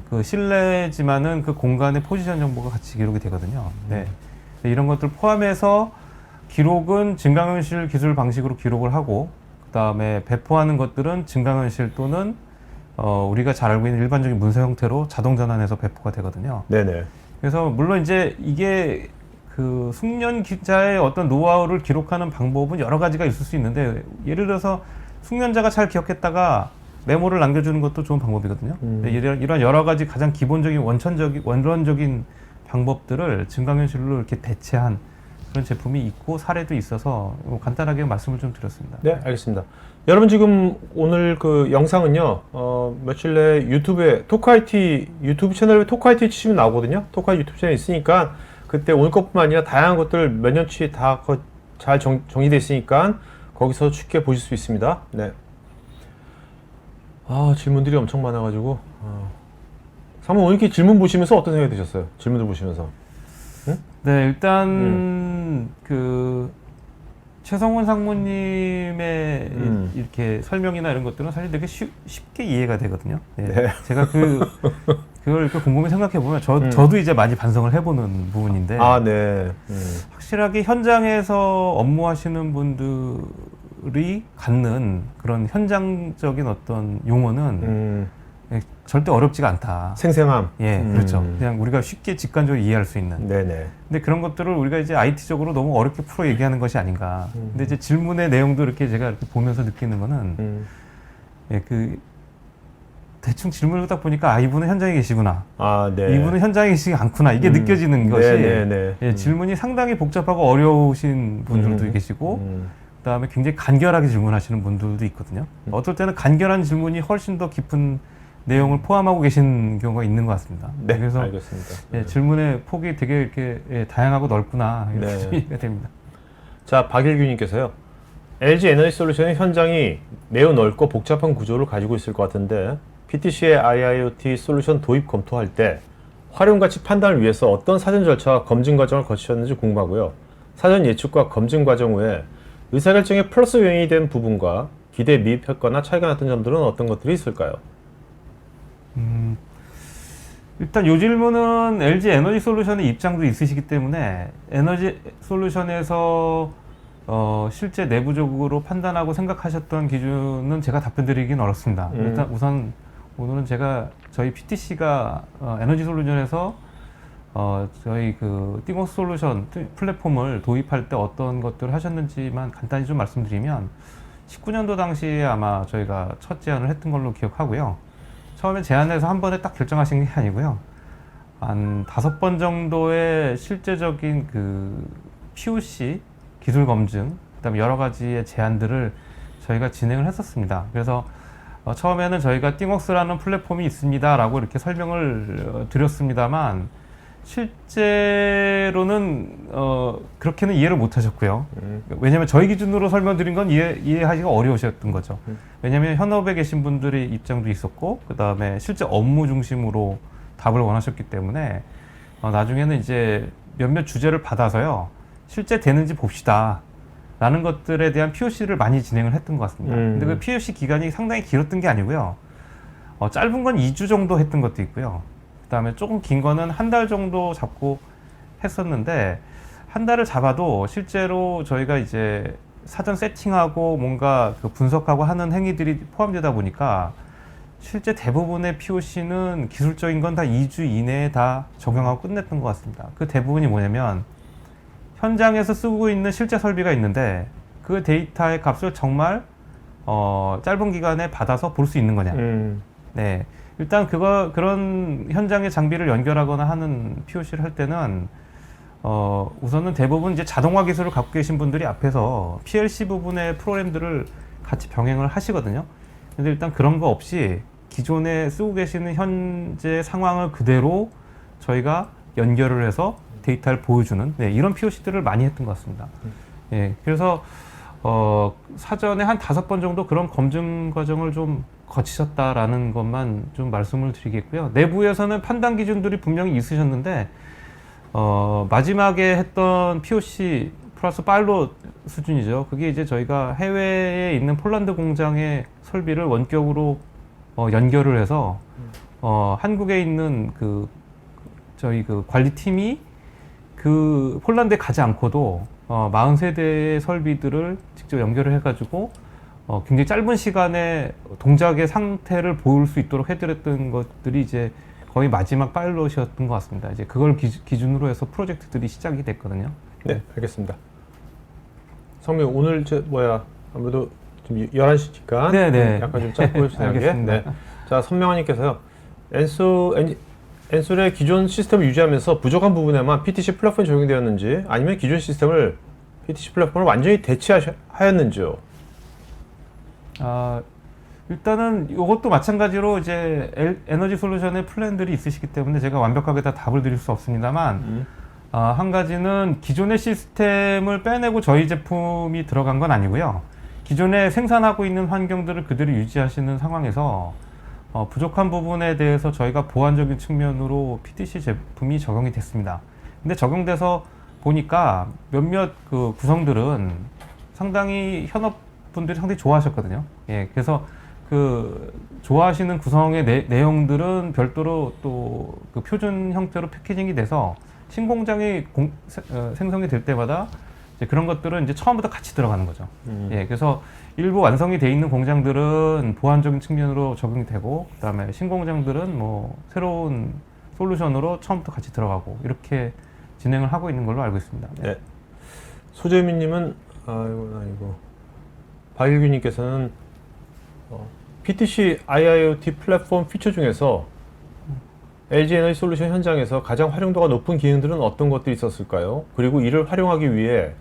그 실내지만은 그 공간의 포지션 정보가 같이 기록이 되거든요. 네. 이런 것들 포함해서 기록은 증강현실 기술 방식으로 기록을 하고 그다음에 배포하는 것들은 증강현실 또는 우리가 잘 알고 있는 일반적인 문서 형태로 자동 전환해서 배포가 되거든요. 네네. 그래서 물론 이제 이게 그 숙련 기자의 어떤 노하우를 기록하는 방법은 여러 가지가 있을 수 있는데 예를 들어서 숙련자가 잘 기억했다가 메모를 남겨주는 것도 좋은 방법이거든요. 이런 여러 가지 가장 기본적인 원론적인 방법들을 증강현실로 이렇게 대체한 그런 제품이 있고 사례도 있어서 간단하게 말씀을 좀 드렸습니다. 네, 알겠습니다. 여러분 지금 오늘 그 영상은요, 며칠 내에 유튜브에 토크IT 유튜브 채널에 토크IT 치시면 나오거든요. 토크IT 유튜브 채널 있으니까 그때 오늘 것뿐만 아니라 다양한 것들 몇 년치 다 잘 정리되어 있으니까 거기서 쉽게 보실 수 있습니다. 네. 아, 질문들이 엄청 많아가지고. 상무 오늘 이렇게 질문 보시면서 어떤 생각이 드셨어요? 질문들 보시면서. 네, 일단 그 최성훈 상무님의 이렇게 설명이나 이런 것들은 사실 되게 쉽게 이해가 되거든요. 네. 네. 제가 그걸 이렇게 곰곰이 생각해 보면 저도 이제 많이 반성을 해보는 부분인데 아, 네. 확실하게 현장에서 업무하시는 분들이 갖는 그런 현장적인 어떤 용어는 절대 어렵지가 않다. 생생함. 예, 그렇죠. 그냥 우리가 쉽게 직관적으로 이해할 수 있는. 네네. 근데 그런 것들을 우리가 이제 IT적으로 너무 어렵게 풀어 얘기하는 것이 아닌가. 근데 이제 질문의 내용도 이렇게 제가 이렇게 보면서 느끼는 거는, 예, 대충 질문을 딱 보니까, 아, 이분은 현장에 계시구나. 아, 네. 이분은 현장에 계시지 않구나. 이게 느껴지는 것이, 네네네. 예, 질문이 상당히 복잡하고 어려우신 분들도 계시고, 그다음에 굉장히 간결하게 질문하시는 분들도 있거든요. 어떨 때는 간결한 질문이 훨씬 더 깊은 내용을 포함하고 계신 경우가 있는 것 같습니다. 네, 그래서 알겠습니다. 예, 질문의 폭이 되게 이렇게 예, 다양하고 넓구나 이렇게 네. 이해가 됩니다. 자, 박일규님께서요. LG 에너지 솔루션의 현장이 매우 넓고 복잡한 구조를 가지고 있을 것 같은데 PTC의 IIoT 솔루션 도입 검토할 때 활용 가치 판단을 위해서 어떤 사전 절차와 검증 과정을 거치셨는지 궁금하고요. 사전 예측과 검증 과정 후에 의사결정에 플러스 요인이 된 부분과 기대에 미흡했거나 차이가 났던 점들은 어떤 것들이 있을까요? 일단 이 질문은 LG 에너지 솔루션의 입장도 있으시기 때문에 에너지 솔루션에서 실제 내부적으로 판단하고 생각하셨던 기준은 제가 답변드리긴 어렵습니다. 일단 우선 오늘은 제가 저희 PTC가 에너지 솔루션에서 저희 그 띵워스 솔루션 플랫폼을 도입할 때 어떤 것들을 하셨는지만 간단히 좀 말씀드리면 19년도 당시에 아마 저희가 첫 제안을 했던 걸로 기억하고요. 처음에 제안해서 한 번에 딱 결정하신 게 아니고요. 한 5번 정도의 실제적인 그 POC 기술 검증, 그다음에 여러 가지의 제안들을 저희가 진행을 했었습니다. 그래서 처음에는 저희가 띵웍스라는 플랫폼이 있습니다라고 이렇게 설명을 드렸습니다만 실제로는 그렇게는 이해를 못 하셨고요. 왜냐하면 저희 기준으로 설명드린 건 이해하기가 어려우셨던 거죠. 왜냐하면 현업에 계신 분들의 입장도 있었고 그 다음에 실제 업무 중심으로 답을 원하셨기 때문에 나중에는 이제 몇몇 주제를 받아서요. 실제 되는지 봅시다. 라는 것들에 대한 POC를 많이 진행을 했던 것 같습니다. 근데 그 POC 기간이 상당히 길었던 게 아니고요. 짧은 건 2주 정도 했던 것도 있고요. 그다음에 조금 긴 거는 한 달 정도 잡고 했었는데 한 달을 잡아도 실제로 저희가 이제 사전 세팅하고 뭔가 그 분석하고 하는 행위들이 포함되다 보니까 실제 대부분의 POC는 기술적인 건 다 2주 이내에 다 적용하고 끝냈던 것 같습니다. 그 대부분이 뭐냐면 현장에서 쓰고 있는 실제 설비가 있는데 그 데이터의 값을 정말 짧은 기간에 받아서 볼 수 있는 거냐. 네. 일단 그런 현장의 장비를 연결하거나 하는 POC를 할 때는 우선은 대부분 이제 자동화 기술을 갖고 계신 분들이 앞에서 PLC 부분의 프로그램들을 같이 병행을 하시거든요. 근데 일단 그런 거 없이 기존에 쓰고 계시는 현재 상황을 그대로 저희가 연결을 해서 데이터를 보여주는 이런 POC들을 많이 했던 것 같습니다. 예, 그래서 사전에 한 5번 정도 그런 검증 과정을 좀 거치셨다라는 것만 좀 말씀을 드리겠고요. 내부에서는 판단 기준들이 분명히 있으셨는데 마지막에 했던 POC 플러스 파일럿 수준이죠. 그게 이제 저희가 해외에 있는 폴란드 공장의 설비를 원격으로 연결을 해서 한국에 있는 저희 그 관리팀이 그 폴란드에 가지 않고도 43대의 설비들을 직접 연결을 해가지고 굉장히 짧은 시간에 동작의 상태를 볼 수 있도록 해드렸던 것들이 이제 거의 마지막 파일럿이었던 것 같습니다. 이제 그걸 기준으로 해서 프로젝트들이 시작이 됐거든요. 네, 알겠습니다. 성민 오늘 아무래도 좀 11시니까 네네. 약간 좀 짧고 진하게. 알겠습니다. 네. 자, 선명아님께서요. 엔솔의 기존 시스템을 유지하면서 부족한 부분에만 PTC 플랫폼이 적용되었는지 아니면 기존 시스템을 PTC 플랫폼을 완전히 대체하였는지요? 일단은 이것도 마찬가지로 이제 에너지 솔루션의 플랜들이 있으시기 때문에 제가 완벽하게 다 답을 드릴 수 없습니다만 한 가지는 기존의 시스템을 빼내고 저희 제품이 들어간 건 아니고요. 기존에 생산하고 있는 환경들을 그대로 유지하시는 상황에서 부족한 부분에 대해서 저희가 보완적인 측면으로 PTC 제품이 적용이 됐습니다. 근데 적용돼서 보니까 몇몇 그 구성들은 상당히 현업분들이 상당히 좋아하셨거든요. 예, 그래서 그 좋아하시는 구성의 내용들은 별도로 또 그 표준 형태로 패키징이 돼서 신공장이 생성이 될 때마다 이제 그런 것들은 이제 처음부터 같이 들어가는 거죠. 예, 그래서 일부 완성이 돼 있는 공장들은 보완적인 측면으로 적용이 되고, 그다음에 신공장들은 뭐 새로운 솔루션으로 처음부터 같이 들어가고 이렇게 진행을 하고 있는 걸로 알고 있습니다. 네. 소재민님은 아이고 박일규님께서는 PTC IIoT 플랫폼 피처 중에서 LG 에너지 솔루션 현장에서 가장 활용도가 높은 기능들은 어떤 것들이 있었을까요? 그리고 이를 활용하기 위해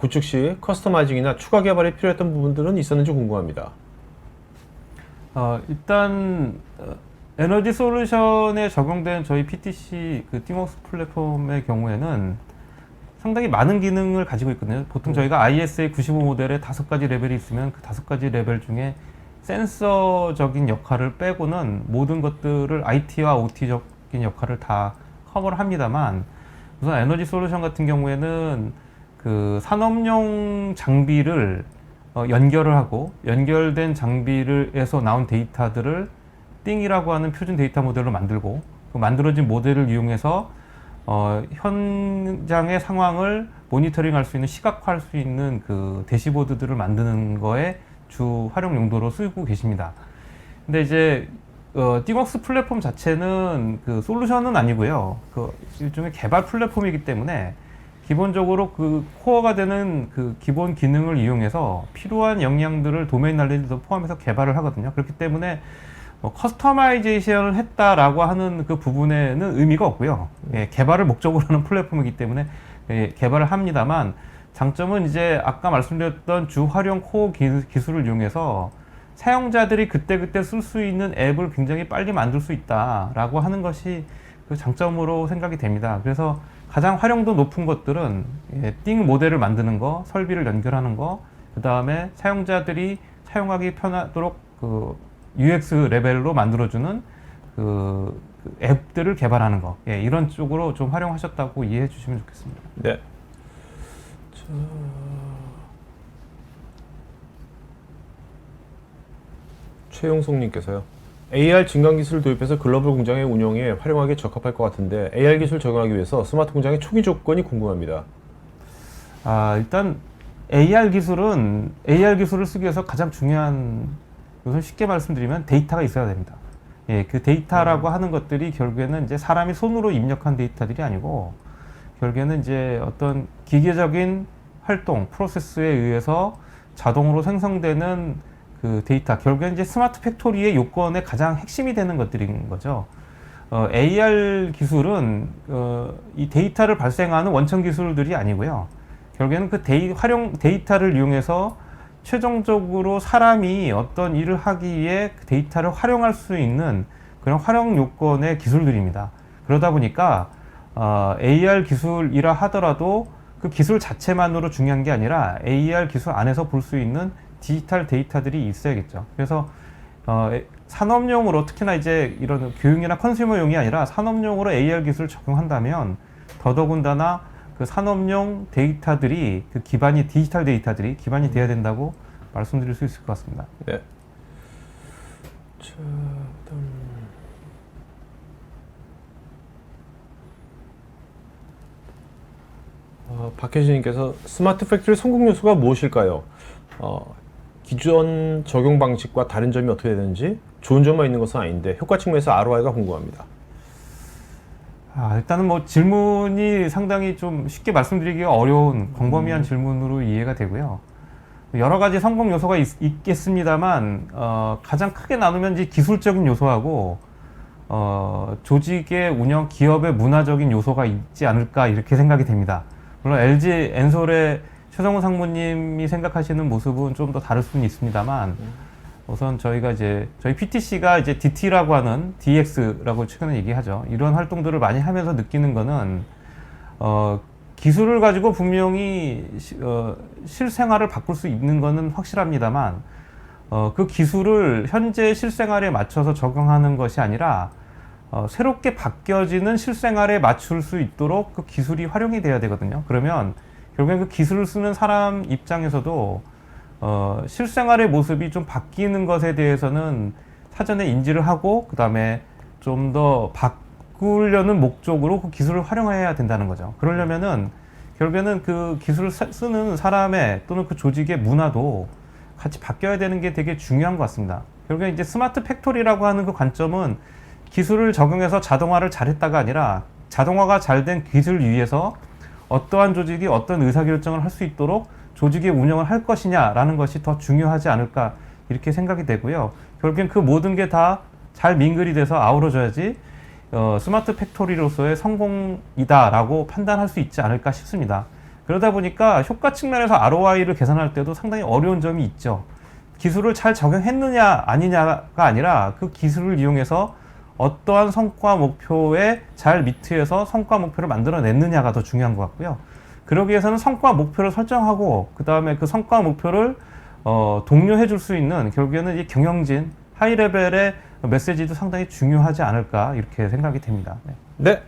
구축 시 커스터마이징이나 추가 개발이 필요했던 부분들은 있었는지 궁금합니다. 일단 에너지 솔루션에 적용된 저희 PTC 그 띵웍스 플랫폼의 경우에는 상당히 많은 기능을 가지고 있거든요. 보통 저희가 ISA 95 모델에 5가지 레벨이 있으면 그 5가지 레벨 중에 센서적인 역할을 빼고는 모든 것들을 IT와 OT적인 역할을 다 커버를 합니다만, 우선 에너지 솔루션 같은 경우에는 그 산업용 장비를 연결을 하고, 연결된 장비를에서 나온 데이터들을 띵이라고 하는 표준 데이터 모델로 만들고, 그 만들어진 모델을 이용해서 현장의 상황을 모니터링할 수 있는, 시각화할 수 있는 그 대시보드들을 만드는 거에 주 활용 용도로 쓰고 계십니다. 근데 이제 띵웍스 플랫폼 자체는 그 솔루션은 아니고요. 그 일종의 개발 플랫폼이기 때문에 기본적으로 그 코어가 되는 그 기본 기능을 이용해서 필요한 역량들을 도메인 날리지도 포함해서 개발을 하거든요. 그렇기 때문에 커스터마이제이션을 했다라고 하는 그 부분에는 의미가 없고요. 예, 개발을 목적으로 하는 플랫폼이기 때문에 개발을 합니다만, 장점은 이제 아까 말씀드렸던 주 활용 코어 기술을 이용해서 사용자들이 그때그때 쓸 수 있는 앱을 굉장히 빨리 만들 수 있다라고 하는 것이 그 장점으로 생각이 됩니다. 그래서 가장 활용도 높은 것들은 띵 모델을 만드는 거, 설비를 연결하는 거, 그 다음에 사용자들이 사용하기 편하도록 그 UX 레벨로 만들어주는 그 앱들을 개발하는 거, 예, 이런 쪽으로 좀 활용하셨다고 이해해 주시면 좋겠습니다. 네. 최용석님께서요. AR 증강 기술을 도입해서 글로벌 공장의 운영에 활용하기 적합할 것 같은데 AR 기술 적용하기 위해서 스마트 공장의 초기 조건이 궁금합니다. 일단 AR 기술을 쓰기 위해서 가장 중요한 것은 쉽게 말씀드리면 데이터가 있어야 됩니다. 예, 그 데이터라고 하는 것들이 결국에는 이제 사람이 손으로 입력한 데이터들이 아니고, 결국에는 이제 어떤 기계적인 활동, 프로세스에 의해서 자동으로 생성되는 그 데이터, 결국엔 이제 스마트 팩토리의 요건의 가장 핵심이 되는 것들인 거죠. AR 기술은 이 데이터를 발생하는 원천 기술들이 아니고요. 결국에는 그 데이터를 이용해서 최종적으로 사람이 어떤 일을 하기 위해 그 데이터를 활용할 수 있는 그런 활용 요건의 기술들입니다. 그러다 보니까 AR 기술이라 하더라도 그 기술 자체만으로 중요한 게 아니라 AR 기술 안에서 볼 수 있는 디지털 데이터들이 있어야겠죠. 그래서 산업용으로, 특히나 이제 이런 교육이나 컨슈머용이 아니라 산업용으로 AR 기술을 적용한다면 더더군다나 그 산업용 데이터들이 그 기반이 디지털 데이터들이 기반이 돼야 된다고 말씀드릴 수 있을 것 같습니다. 네. 자, 박혜진님께서 스마트 팩토리 성공 요소가 무엇일까요? 기존 적용 방식과 다른 점이 어떻게 되는지, 좋은 점만 있는 것은 아닌데 효과 측면에서 ROI가 궁금합니다. 일단은 뭐 질문이 상당히 좀 쉽게 말씀드리기가 어려운 광범위한 질문으로 이해가 되고요. 여러 가지 성공 요소가 있겠습니다만 가장 크게 나누면 이제 기술적인 요소하고 조직의 운영, 기업의 문화적인 요소가 있지 않을까 이렇게 생각이 됩니다. 물론 LG 엔솔의 최성훈 상무님이 생각하시는 모습은 좀 더 다를 수는 있습니다만 우선 저희 PTC가 이제 DT라고 하는 DX라고 최근에 얘기하죠. 이런 활동들을 많이 하면서 느끼는 거는 기술을 가지고 분명히 실생활을 바꿀 수 있는 거는 확실합니다만 그 기술을 현재 실생활에 맞춰서 적용하는 것이 아니라 새롭게 바뀌어지는 실생활에 맞출 수 있도록 그 기술이 활용이 돼야 되거든요. 그러면 결국엔 그 기술을 쓰는 사람 입장에서도 실생활의 모습이 좀 바뀌는 것에 대해서는 사전에 인지를 하고 그 다음에 좀 더 바꾸려는 목적으로 그 기술을 활용해야 된다는 거죠. 그러려면은 결국에는 그 기술을 쓰는 사람의 또는 그 조직의 문화도 같이 바뀌어야 되는 게 되게 중요한 것 같습니다. 결국에 이제 스마트 팩토리라고 하는 그 관점은 기술을 적용해서 자동화를 잘했다가 아니라 자동화가 잘 된 기술 위에서 어떠한 조직이 어떤 의사결정을 할 수 있도록 조직의 운영을 할 것이냐라는 것이 더 중요하지 않을까 이렇게 생각이 되고요. 결국엔 그 모든 게 다 잘 민글이 돼서 아우러져야지 스마트 팩토리로서의 성공이다라고 판단할 수 있지 않을까 싶습니다. 그러다 보니까 효과 측면에서 ROI를 계산할 때도 상당히 어려운 점이 있죠. 기술을 잘 적용했느냐 아니냐가 아니라 그 기술을 이용해서 어떠한 성과 목표에 잘 미트해서 성과 목표를 만들어냈느냐가 더 중요한 것 같고요. 그러기 위해서는 성과 목표를 설정하고 그 다음에 그 성과 목표를 독려해 줄 수 있는 결국에는 이 경영진 하이 레벨의 메시지도 상당히 중요하지 않을까 이렇게 생각이 됩니다. 네. 네.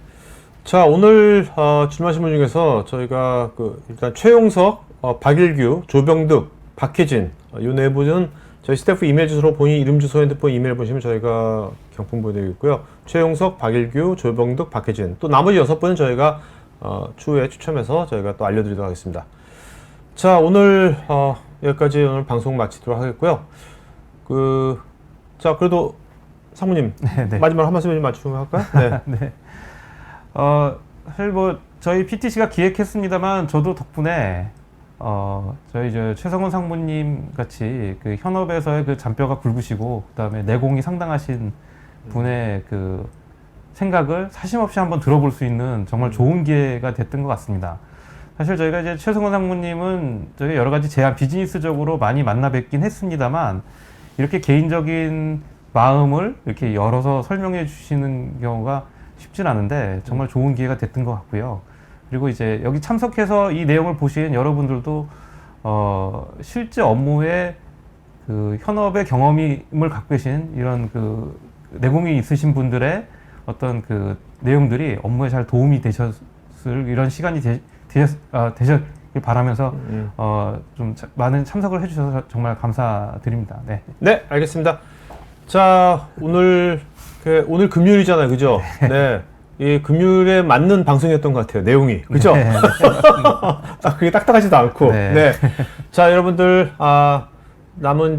자, 오늘 질문하신 분 중에서 저희가 일단 최용석, 박일규, 조병득, 박혜진 이 네 분은 저희 스태프 이메일 주소로 본인 이름, 주소, 핸드폰, 이메일 보시면 저희가 경품 보내드리고요. 최용석, 박일규, 조병득, 박혜진 또 나머지 6분은 저희가 추후에 추첨해서 저희가 또 알려드리도록 하겠습니다. 자, 오늘 여기까지 오늘 방송 마치도록 하겠고요. 자, 그래도 상무님 네. 마지막으로 한 말씀 좀 맞추고 할까요? 네. 네. 사실 저희 PTC가 기획했습니다만 저도 덕분에 저희 최성훈 상무님 같이 그 현업에서의 그 잔뼈가 굵으시고 그다음에 내공이 상당하신 분의 그 생각을 사심없이 한번 들어볼 수 있는 정말 좋은 기회가 됐던 것 같습니다. 사실 저희가 이제 최성훈 상무님은 저희 여러 가지 제안 비즈니스적으로 많이 만나 뵙긴 했습니다만 이렇게 개인적인 마음을 이렇게 열어서 설명해 주시는 경우가 쉽진 않은데 정말 좋은 기회가 됐던 것 같고요. 그리고 이제 여기 참석해서 이 내용을 보신 여러분들도 실제 업무에 그 현업의 경험을 갖고 계신 이런 그 내공이 있으신 분들의 어떤 그 내용들이 업무에 잘 도움이 되셨을 이런 시간이 되셨길 바라면서 좀 많은 참석을 해주셔서 정말 감사드립니다. 네. 네, 알겠습니다. 자, 오늘 금요일이잖아요, 그죠? 네. 이 금요일에 맞는 방송이었던 것 같아요, 내용이. 그죠? 네. 그게 딱딱하지도 않고. 네. 네. 자, 여러분들, 남은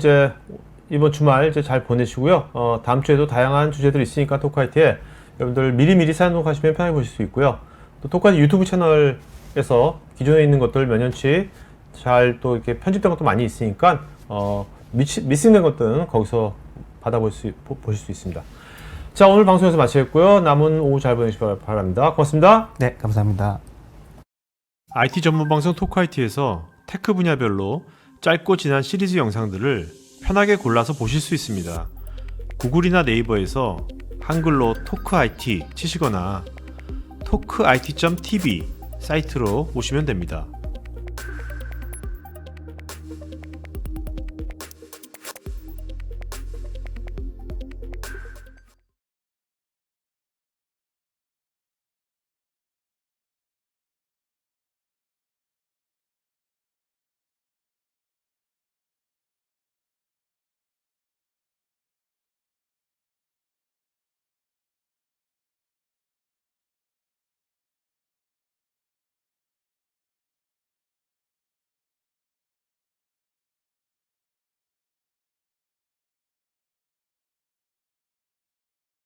이번 주말 잘 보내시고요. 다음 주에도 다양한 주제들이 있으니까 토크하이트에 여러분들 미리미리 사연 녹화하시면 편하게 보실 수 있고요. 또 토크하이트 유튜브 채널에서 기존에 있는 것들 몇 년치 잘 또 이렇게 편집된 것도 많이 있으니까, 미싱된 것들은 거기서 보실 수 있습니다. 자, 오늘 방송에서 마치겠고요. 남은 오후 잘 보내시기 바랍니다. 고맙습니다. 네, 감사합니다. IT 전문 방송 토크IT에서 테크 분야별로 짧고 진한 시리즈 영상들을 편하게 골라서 보실 수 있습니다. 구글이나 네이버에서 한글로 토크IT 치시거나 토크IT.tv 사이트로 오시면 됩니다.